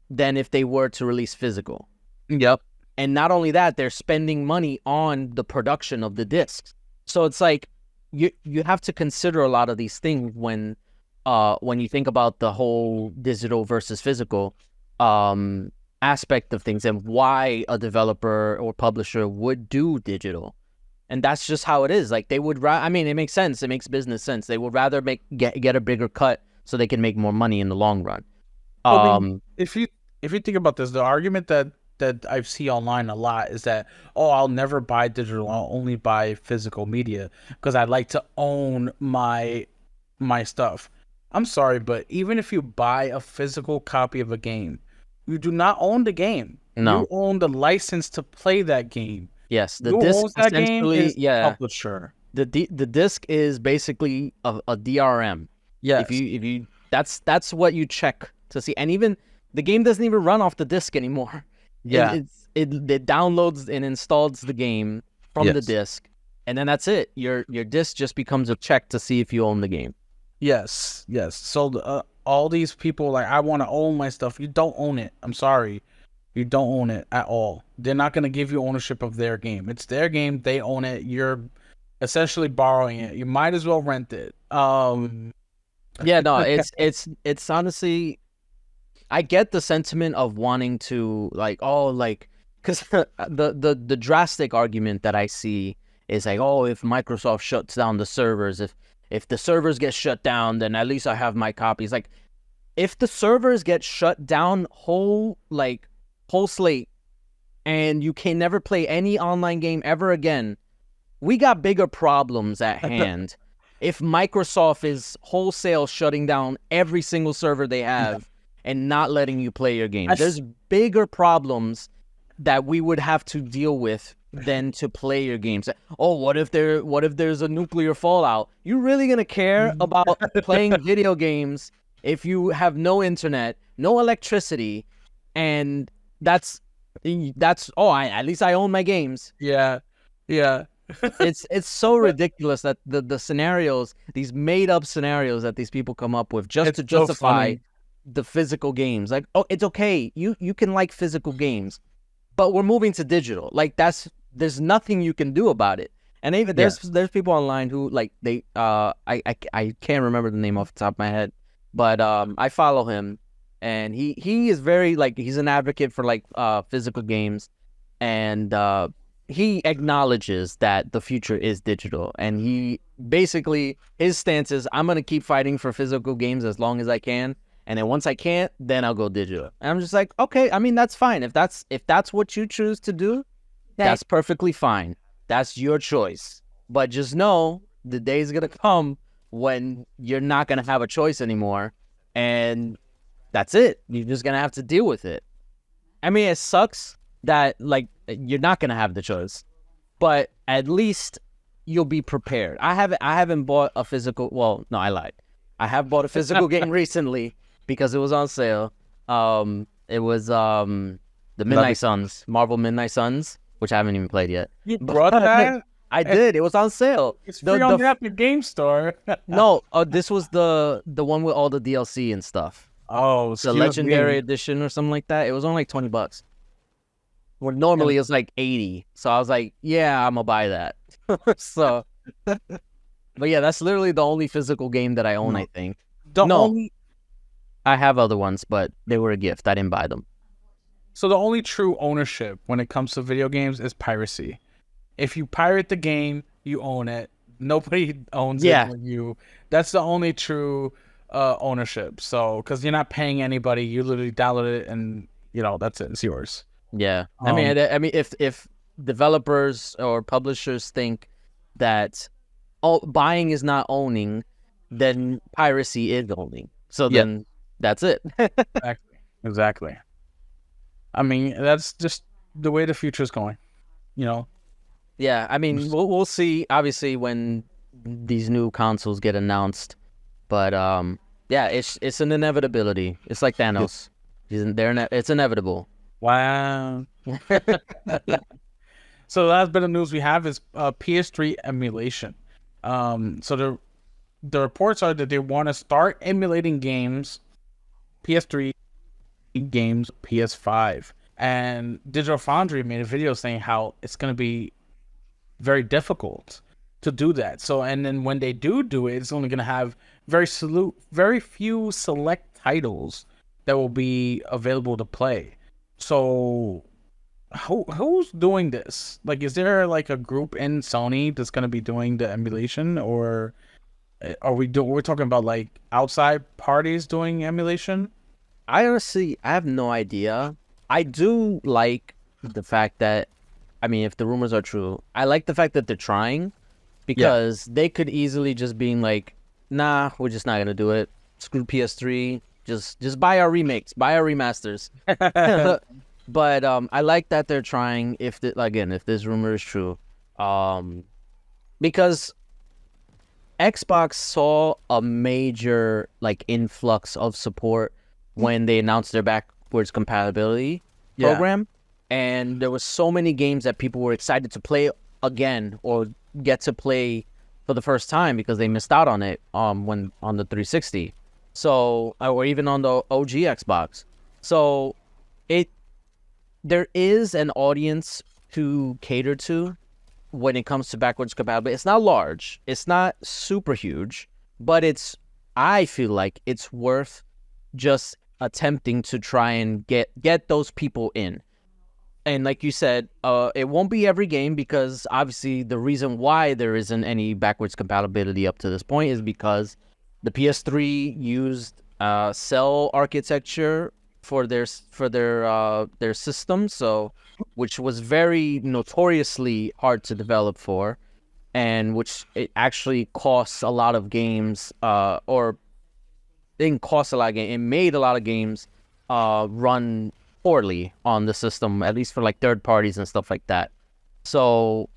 than if they were to release physical. Yep. And not only that, they're spending money on the production of the discs. So it's like you have to consider a lot of these things when you think about the whole digital versus physical aspect of things and why a developer or publisher would do digital. And that's just how it is. Like they would I mean, it makes sense. It makes business sense. They would rather get a bigger cut so they can make more money in the long run. I mean, if you think about this, the argument that I see online a lot is that, I'll never buy digital. I'll only buy physical media because I like to own my stuff. I'm sorry, but even if you buy a physical copy of a game, you do not own the game. No. You own the license to play that game. Yes, the disc essentially, publisher. The disc is basically a DRM. Yeah. If you that's what you check to see, and even the game doesn't even run off the disc anymore. Yeah. It downloads and installs the game from the disc, and then that's it. Your disc just becomes a check to see if you own the game. Yes. So all these people like, I want to own my stuff. You don't own it. I'm sorry. You don't own it at all. They're not going to give you ownership of their game. It's their game. They own it. You're essentially borrowing it. You might as well rent it. Yeah, no, it's honestly, I get the sentiment of wanting to because the drastic argument that I see is like, if Microsoft shuts down the servers, if the servers get shut down, then at least I have my copies. Like, if the servers get shut down whole slate, and you can never play any online game ever again, we got bigger problems at hand. If Microsoft is wholesale shutting down every single server they have and not letting you play your game, there's bigger problems that we would have to deal with than to play your games. What if there's a nuclear fallout? You really gonna care about playing video games if you have no internet, no electricity, and at least I own my games. Yeah. It's so ridiculous that the scenarios, these made up scenarios that these people come up with just to justify the physical games. Like, it's okay. You can like physical games, but we're moving to digital. Like, there's nothing you can do about it. And even there's people online who I can't remember the name off the top of my head, but I follow him, and he is very he's an advocate for physical games, and he acknowledges that the future is digital, and he basically, his stance is, I'm gonna keep fighting for physical games as long as I can, and then once I can't, then I'll go digital. And I'm just like, okay, I mean, that's fine. If that's what you choose to do, that's perfectly fine. That's your choice. But just know the day's gonna come when you're not gonna have a choice anymore, and that's it. You're just gonna have to deal with it. I mean, it sucks that you're not gonna have the choice, but at least you'll be prepared. I haven't bought a physical. Well, no, I lied. I have bought a physical game recently because it was on sale. It was the Midnight Suns, Marvel Midnight Suns, which I haven't even played yet. You brought that? I did. It was on sale. It's free on the Epic Game Store. No, this was the one with all the DLC and stuff. Oh, the Legendary Edition or something like that. It was only $20. when normally it's like 80. So I was like, yeah, I'm gonna buy that. So, but yeah, that's literally the only physical game that I own. I think. I have other ones, but they were a gift. I didn't buy them. So the only true ownership when it comes to video games is piracy. If you pirate the game, you own it. Nobody owns it with you. That's the only true ownership. So, because you're not paying anybody, you literally download it, and that's it. It's yours. Yeah, I mean, if developers or publishers think that buying is not owning, then piracy is owning. So then that's it. Exactly. I mean, that's just the way the future is going. Yeah, I mean, we'll see. Obviously, when these new consoles get announced, but yeah, it's an inevitability. It's like Thanos. It's inevitable. Wow. So the last bit of news we have is PS3 Emulation. So the reports are that they want to start emulating games, PS3 games, PS5. And Digital Foundry made a video saying how it's going to be very difficult to do that. So, and then when they do it, it's only going to have very few select titles that will be available to play. So, who's doing this? Like, is there like a group in Sony that's going to be doing the emulation, or are we're talking about like outside parties doing emulation? I have no idea. I do like the fact that, I mean, if the rumors are true, I like the fact that they're trying, because they could easily just being like, nah, we're just not gonna do it. Screw PS3. Just buy our remakes, buy our remasters. But I like that they're trying. If this rumor is true, because Xbox saw a major like influx of support when they announced their backwards compatibility program, and there was so many games that people were excited to play again or get to play for the first time because they missed out on it when on the 360. So, or even on the OG Xbox. So, there is an audience to cater to when it comes to backwards compatibility. It's not large, it's not super huge, but I feel like it's worth just attempting to try and get those people in. And like you said, it won't be every game, because obviously the reason why there isn't any backwards compatibility up to this point is because the PS3 used cell architecture for their system, so which was very notoriously hard to develop for, and which it actually costs a lot of games, or it didn't cost a lot of games. It made a lot of games run poorly on the system, at least for like third parties and stuff like that. So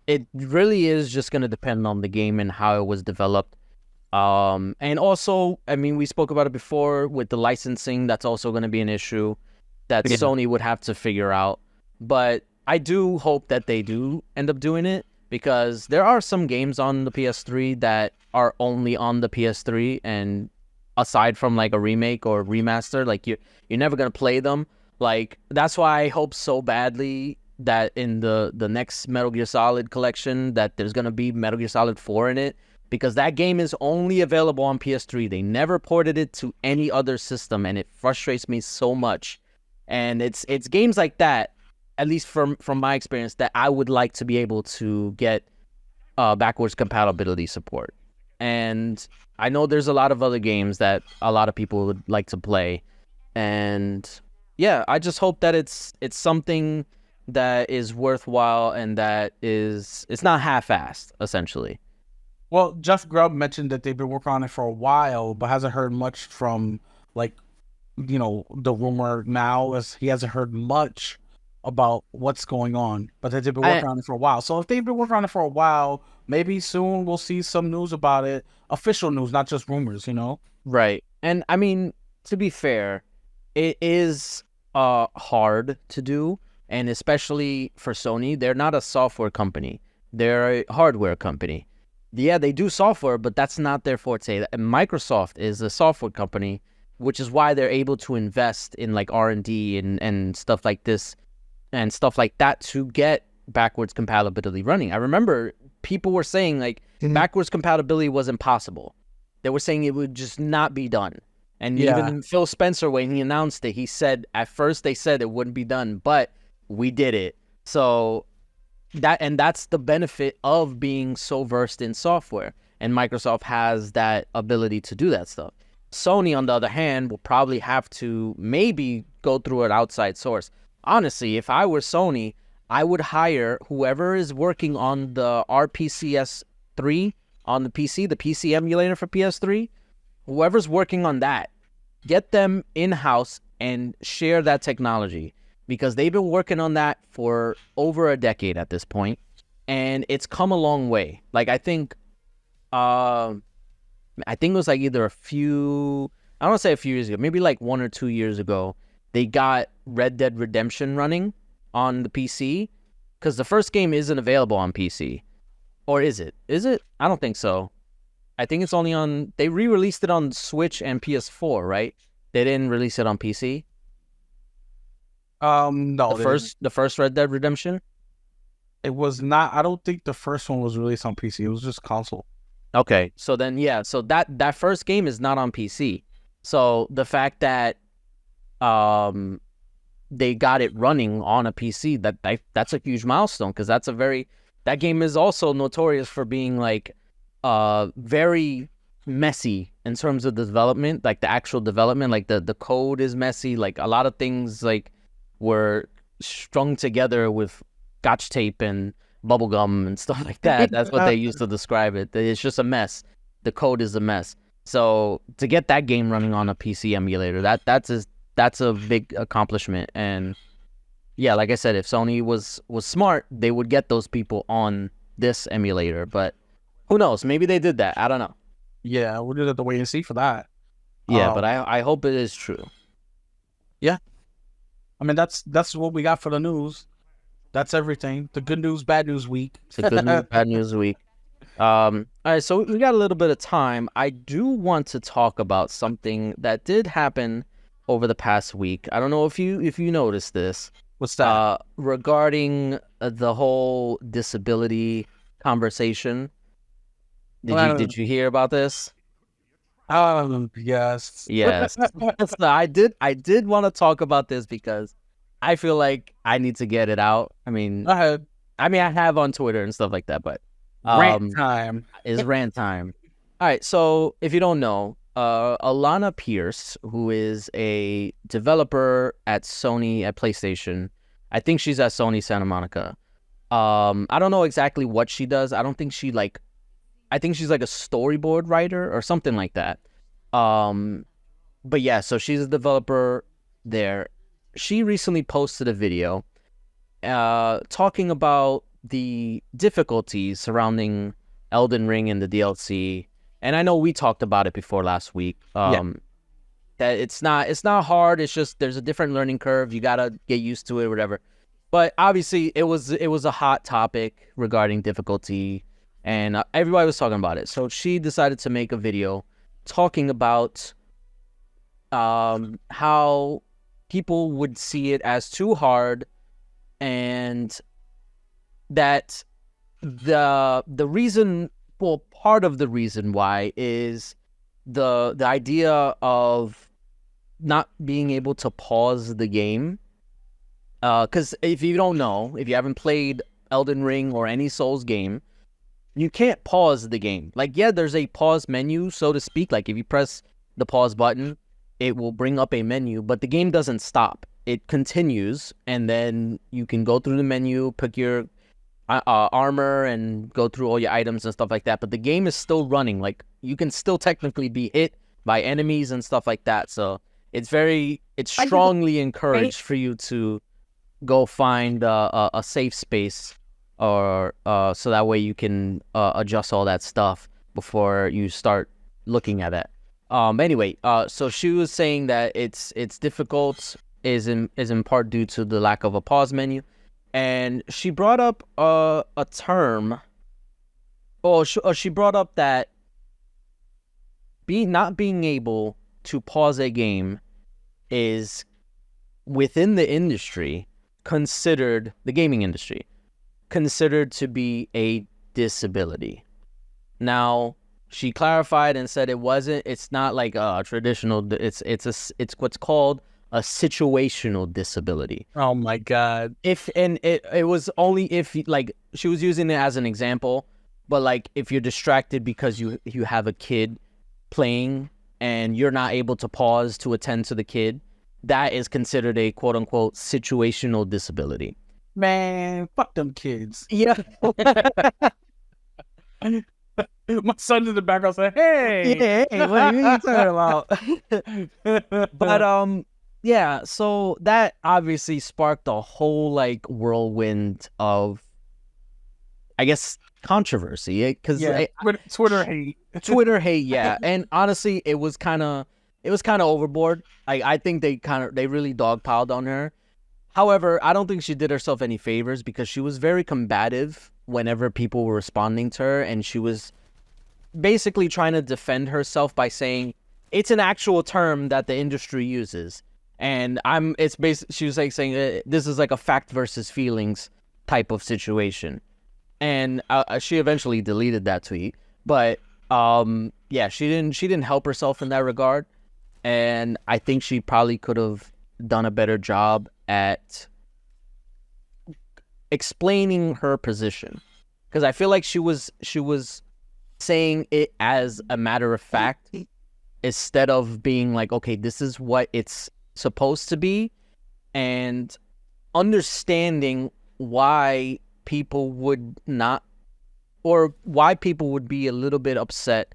it really is just going to depend on the game and how it was developed. And also, I mean, we spoke about it before with the licensing. That's also going to be an issue that Sony would have to figure out. But I do hope that they do end up doing it, because there are some games on the PS3 that are only on the PS3, and aside from like a remake or remaster, like you're never going to play them. Like, that's why I hope so badly that in the next Metal Gear Solid collection that there's going to be Metal Gear Solid 4 in it, because that game is only available on PS3. They never ported it to any other system, and it frustrates me so much. And it's games like that, at least from my experience, that I would like to be able to get backwards compatibility support. And I know there's a lot of other games that a lot of people would like to play. And yeah, I just hope that it's something that is worthwhile and that it's not half-assed, essentially. Well, Jeff Grubb mentioned that they've been working on it for a while, but hasn't heard much from, like, the rumor now, as he hasn't heard much about what's going on, but they've been working on it for a while. So if they've been working on it for a while, maybe soon we'll see some news about it, official news, not just rumors, Right. And I mean, to be fair, it is hard to do, and especially for Sony, they're not a software company. They're a hardware company. Yeah, they do software, but that's not their forte. And Microsoft is a software company, which is why they're able to invest in like R&D and stuff like this and stuff like that to get backwards compatibility running. I remember people were saying like backwards compatibility was impossible. They were saying it would just not be done. And even Phil Spencer, when he announced it, he said at first they said it wouldn't be done, but we did it. So that's the benefit of being so versed in software. And Microsoft has that ability to do that stuff. Sony, on the other hand, will probably have to maybe go through an outside source. Honestly, if I were Sony, I would hire whoever is working on the RPCS3 on the PC emulator for PS3. Whoever's working on that, get them in-house and share that technology, because they've been working on that for over a decade at this point, and it's come a long way. Like, I think it was like either I don't want to say a few years ago, maybe like 1 or 2 years ago, they got Red Dead Redemption running on the PC, because the first game isn't available on PC. Or is it? Is it? I don't think so. I think it's only on... They re-released it on Switch and PS4, right? They didn't release it on PC? No. The first Red Dead Redemption? It was not... I don't think the first one was released on PC. It was just console. Okay. So then, yeah. So that first game is not on PC. So the fact that they got it running on a PC, that's a huge milestone, because that's a very... That game is also notorious for being like very messy in terms of the development, like the actual development, like the code is messy. Like a lot of things like were strung together with Scotch tape and bubblegum and stuff like that. That's what they used to describe it. It's just a mess. The code is a mess. So to get that game running on a PC emulator, that's a big accomplishment. And yeah, like I said, if Sony was smart, they would get those people on this emulator. But who knows? Maybe they did that. I don't know. Yeah, we'll just have to wait and see for that. Yeah, but I hope it is true. Yeah. I mean, that's what we got for the news. That's everything. The good news, bad news week. It's a good news, bad news week. All right, so we got a little bit of time. I do want to talk about something that did happen over the past week. I don't know if you noticed this. What's that? Regarding the whole disability conversation. Did you hear about this? Yes. Yes. So I did want to talk about this because I feel like I need to get it out. I mean, I have on Twitter and stuff like that, but rant time is rant time. All right. So if you don't know, Alana Pierce, who is a developer at Sony at PlayStation, I think she's at Sony Santa Monica. I don't know exactly what she does. I think she's like a storyboard writer or something like that. But yeah, so she's a developer there. She recently posted a video talking about the difficulties surrounding Elden Ring and the DLC. And I know we talked about it before last week. That it's not hard. It's just there's a different learning curve. You gotta get used to it, whatever. But obviously, it was a hot topic regarding difficulty, and everybody was talking about it. So she decided to make a video talking about how people would see it as too hard, and that the reason, well, part of the reason why is the idea of not being able to pause the game. Because if you don't know, if you haven't played Elden Ring or any Souls game, you can't pause the game. Like, yeah, there's a pause menu, so to speak. Like, if you press the pause button, it will bring up a menu, but the game doesn't stop. It continues, and then you can go through the menu, pick your armor, and go through all your items and stuff like that. But the game is still running. Like, you can still technically be hit by enemies and stuff like that. So it's strongly encouraged for you to go find a safe space, or so that way you can adjust all that stuff before you start looking at it. Anyway, so she was saying that it's difficult is in part due to the lack of a pause menu, and she brought up a term. She brought up that not being able to pause a game is within the industry considered, the gaming industry, considered to be a disability. Now, she clarified and said it's not like a traditional, it's what's called a situational disability. Oh my God. It was only if, like, she was using it as an example, but like if you're distracted because you have a kid playing and you're not able to pause to attend to the kid, that is considered a quote unquote situational disability. Man, fuck them kids. Yeah. My son's in the background saying, hey, what are you talking about? But yeah, so that obviously sparked a whole like whirlwind of, I guess, controversy, because Twitter hate. Twitter hate, yeah. And honestly, it was kind of overboard. I think they really dogpiled on her. However, I don't think she did herself any favors, because she was very combative whenever people were responding to her, and she was basically trying to defend herself by saying it's an actual term that the industry uses, and she was like saying this is like a fact versus feelings type of situation. And she eventually deleted that tweet, but yeah, she didn't help herself in that regard, and I think she probably could have done a better job at explaining her position, because I feel like she was saying it as a matter of fact instead of being like, okay, this is what it's supposed to be, and understanding why people would not, or why people would be a little bit upset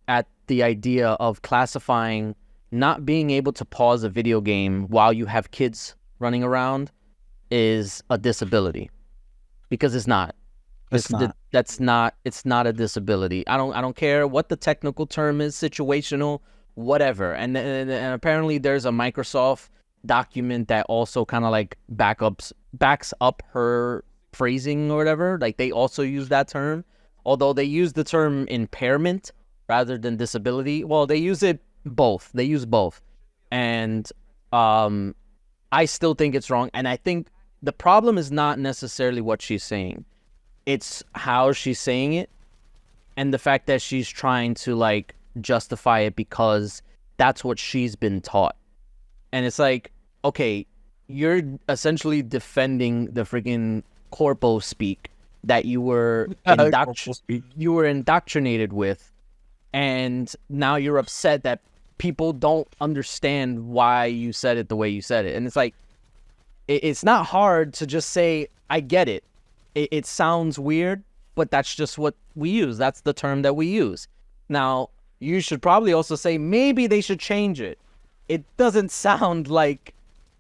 at the idea of classifying not being able to pause a video game while you have kids running around is a disability, because it's not. It's not a disability. I don't care what the technical term is, situational, whatever. And apparently there's a Microsoft document that also kind of like backs up her phrasing or whatever. Like they also use that term, although they use the term impairment rather than disability. Well, they use both. And I still think it's wrong. And I think the problem is not necessarily what she's saying. It's how she's saying it, and the fact that she's trying to like justify it because that's what she's been taught. And it's like, okay, you're essentially defending the freaking corpo speak that you were indoctrinated with, and now you're upset that people don't understand why you said it the way you said it. And it's like, it's not hard to just say, I get it. It sounds weird, but that's just what we use. That's the term that we use. Now, you should probably also say maybe they should change it. It doesn't sound like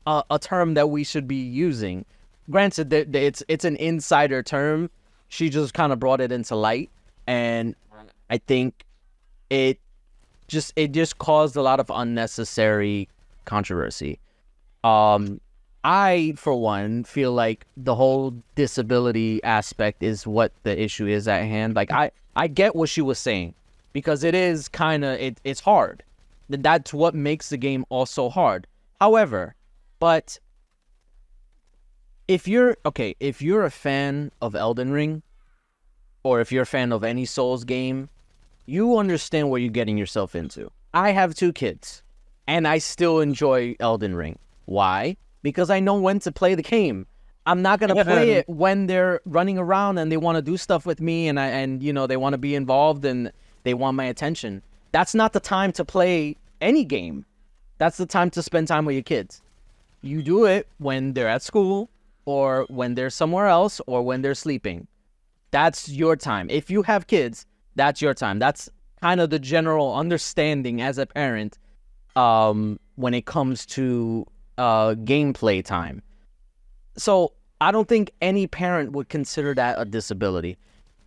a term that we should be using. Granted, it's an insider term. She just kind of brought it into light, and I think it just caused a lot of unnecessary controversy. I, for one, feel like the whole disability aspect is what the issue is at hand. Like, I get what she was saying, because it is kind of, it's hard. That's what makes the game also hard. However, but if you're a fan of Elden Ring, or if you're a fan of any Souls game, you understand what you're getting yourself into. I have 2 kids, and I still enjoy Elden Ring. Why? Because I know when to play the game. I'm not gonna play it when they're running around and they want to do stuff with me, and you know, they want to be involved and they want my attention. That's not the time to play any game. That's the time to spend time with your kids. You do it when they're at school, or when they're somewhere else, or when they're sleeping. That's your time. If you have kids, that's your time. That's kind of the general understanding as a parent when it comes to gameplay time. So I don't think any parent would consider that a disability.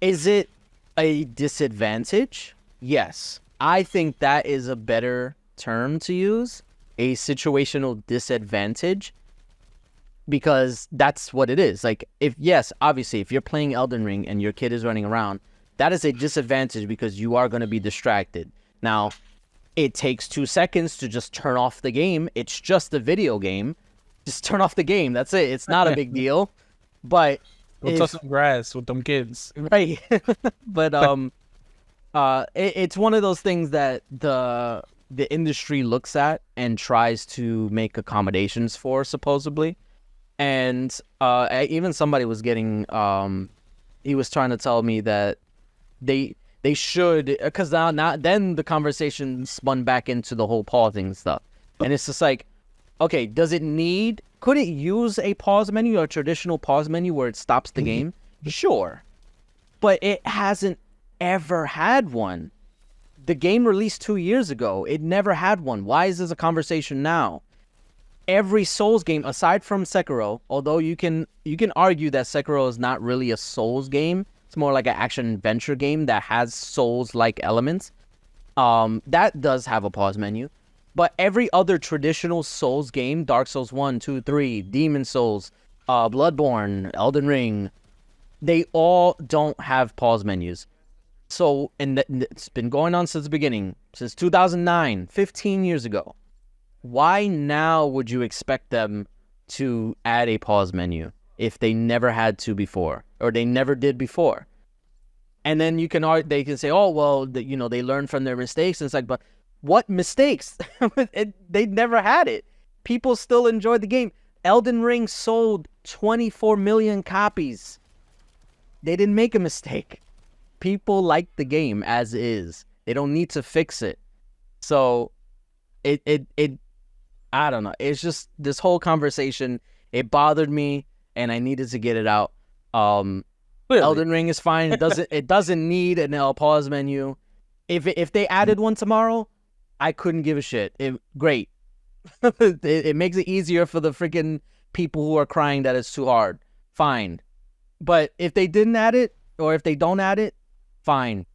Is it a disadvantage? Yes. I think that is a better term to use, a situational disadvantage, because that's what it is. Like, obviously, if you're playing Elden Ring and your kid is running around, that is a disadvantage because you are going to be distracted. Now, It takes 2 seconds to just turn off the game. It's just a video game. Just turn off the game. That's it. It's not a big deal. But we'll touch some grass with them kids, right? But it's one of those things that the industry looks at and tries to make accommodations for, supposedly. And even somebody was getting he was trying to tell me that they should, because now then the conversation spun back into the whole pausing stuff, and it's just like, okay, could it use a pause menu, a traditional pause menu where it stops the game? Sure, but it hasn't ever had one. The game released 2 years ago. It never had one. Why is this a conversation now? Every Souls game, aside from Sekiro, although you can argue that Sekiro is not really a Souls game, it's more like an action-adventure game that has Souls-like elements. That does have a pause menu. But every other traditional Souls game, Dark Souls 1, 2, 3, Demon Souls, Bloodborne, Elden Ring, they all don't have pause menus. So, and it's been going on since the beginning, since 2009, 15 years ago. Why now would you expect them to add a pause menu if they never had to before, or they never did before? And then they can say, oh, well, they learned from their mistakes. And it's like, but what mistakes? They never had it. People still enjoyed the game. Elden Ring sold 24 million copies. They didn't make a mistake. People like the game as is. They don't need to fix it. So it I don't know. It's just this whole conversation. It bothered me, and I needed to get it out. Elden Ring is fine. It doesn't need an pause menu. If they added one tomorrow, I couldn't give a shit. Great. It makes it easier for the freaking people who are crying that it's too hard. Fine. But if they didn't add it, or if they don't add it, fine.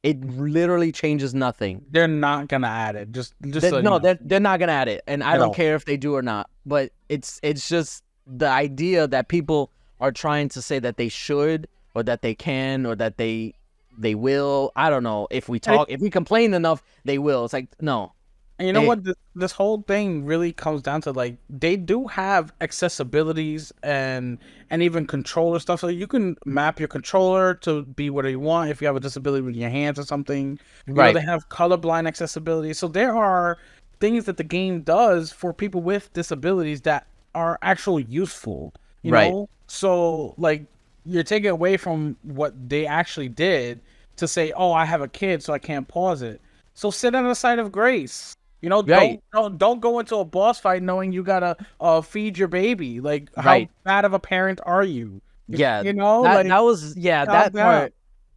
It literally changes nothing. They're not gonna add it. They're not gonna add it, and I don't care if they do or not. But it's just the idea that people are trying to say that they should, or that they can, or that they will. I don't know. If we complain enough, they will. It's like, no. And you know what? This whole thing really comes down to, like, they do have accessibilities and even controller stuff. So you can map your controller to be whatever you want if you have a disability with your hands or something. Right. They have colorblind accessibility. So there are things that the game does for people with disabilities that are actually useful. You know? So, like, you're taking away from what they actually did to say, oh, I have a kid, so I can't pause it. So sit on the side of grace. Don't go into a boss fight knowing you gotta feed your baby. Like, how bad of a parent are you? Yeah,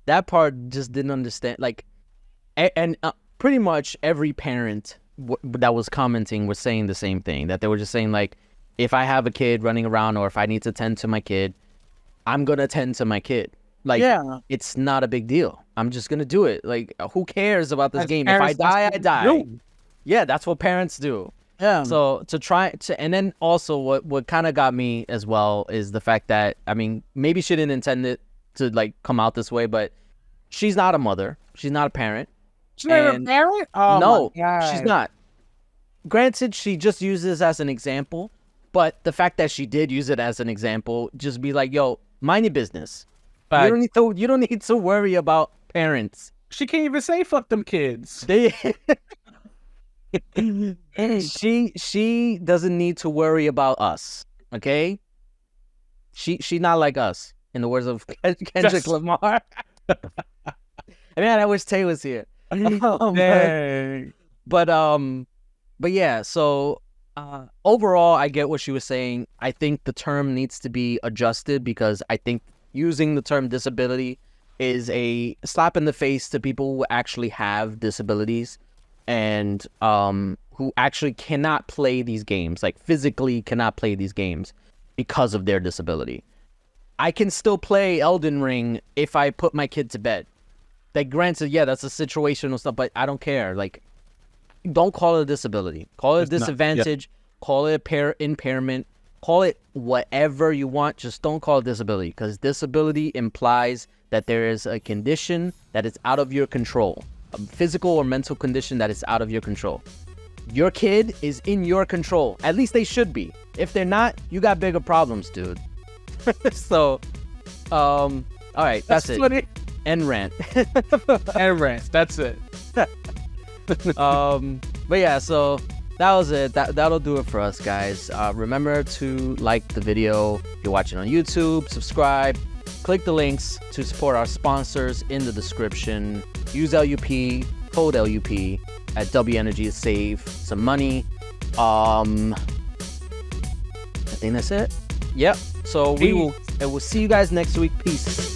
that part just didn't understand. Like, and pretty much every parent that was commenting was saying the same thing. That they were just saying, like, if I have a kid running around, or if I need to tend to my kid, I'm gonna tend to my kid. Like, it's not a big deal. I'm just gonna do it. Like, who cares about this game? If I die, I die. Yeah, that's what parents do. Yeah. So and then also what kind of got me as well is the fact that, I mean, maybe she didn't intend it to, like, come out this way, but she's not a mother. She's not a parent. She's not a parent? Oh, no, she's not. Granted, she just uses as an example, but the fact that she did use it as an example, just be like, yo, mind your business. But you don't need to worry about parents. She can't even say fuck them kids. She doesn't need to worry about us, okay? She's not like us, in the words of Kendrick Lamar. Man, I wish Tay was here. But yeah. So overall, I get what she was saying. I think the term needs to be adjusted, because I think using the term disability is a slap in the face to people who actually have disabilities, and who actually cannot play these games, like physically cannot play these games because of their disability. I can still play Elden Ring if I put my kid to bed. Like, granted, yeah, that's a situational stuff, but I don't care. Like, don't call it a disability. Call it a disadvantage. Call it impairment. Call it whatever you want. Just don't call it disability, because disability implies that there is a condition that is out of your control. physical or mental condition that is out of your control. Your kid is in your control. At least they should be. If they're not, you got bigger problems, dude. So, all right, that's it. Funny. End rant. End rants. That's it. But yeah, so that was it. That'll do it for us, guys. Remember to like the video if you're watching on YouTube, subscribe, click the links to support our sponsors in the description. Use LUP, code LUP at W Energy to save some money. I think that's it. Yep. So we'll see you guys next week. Peace.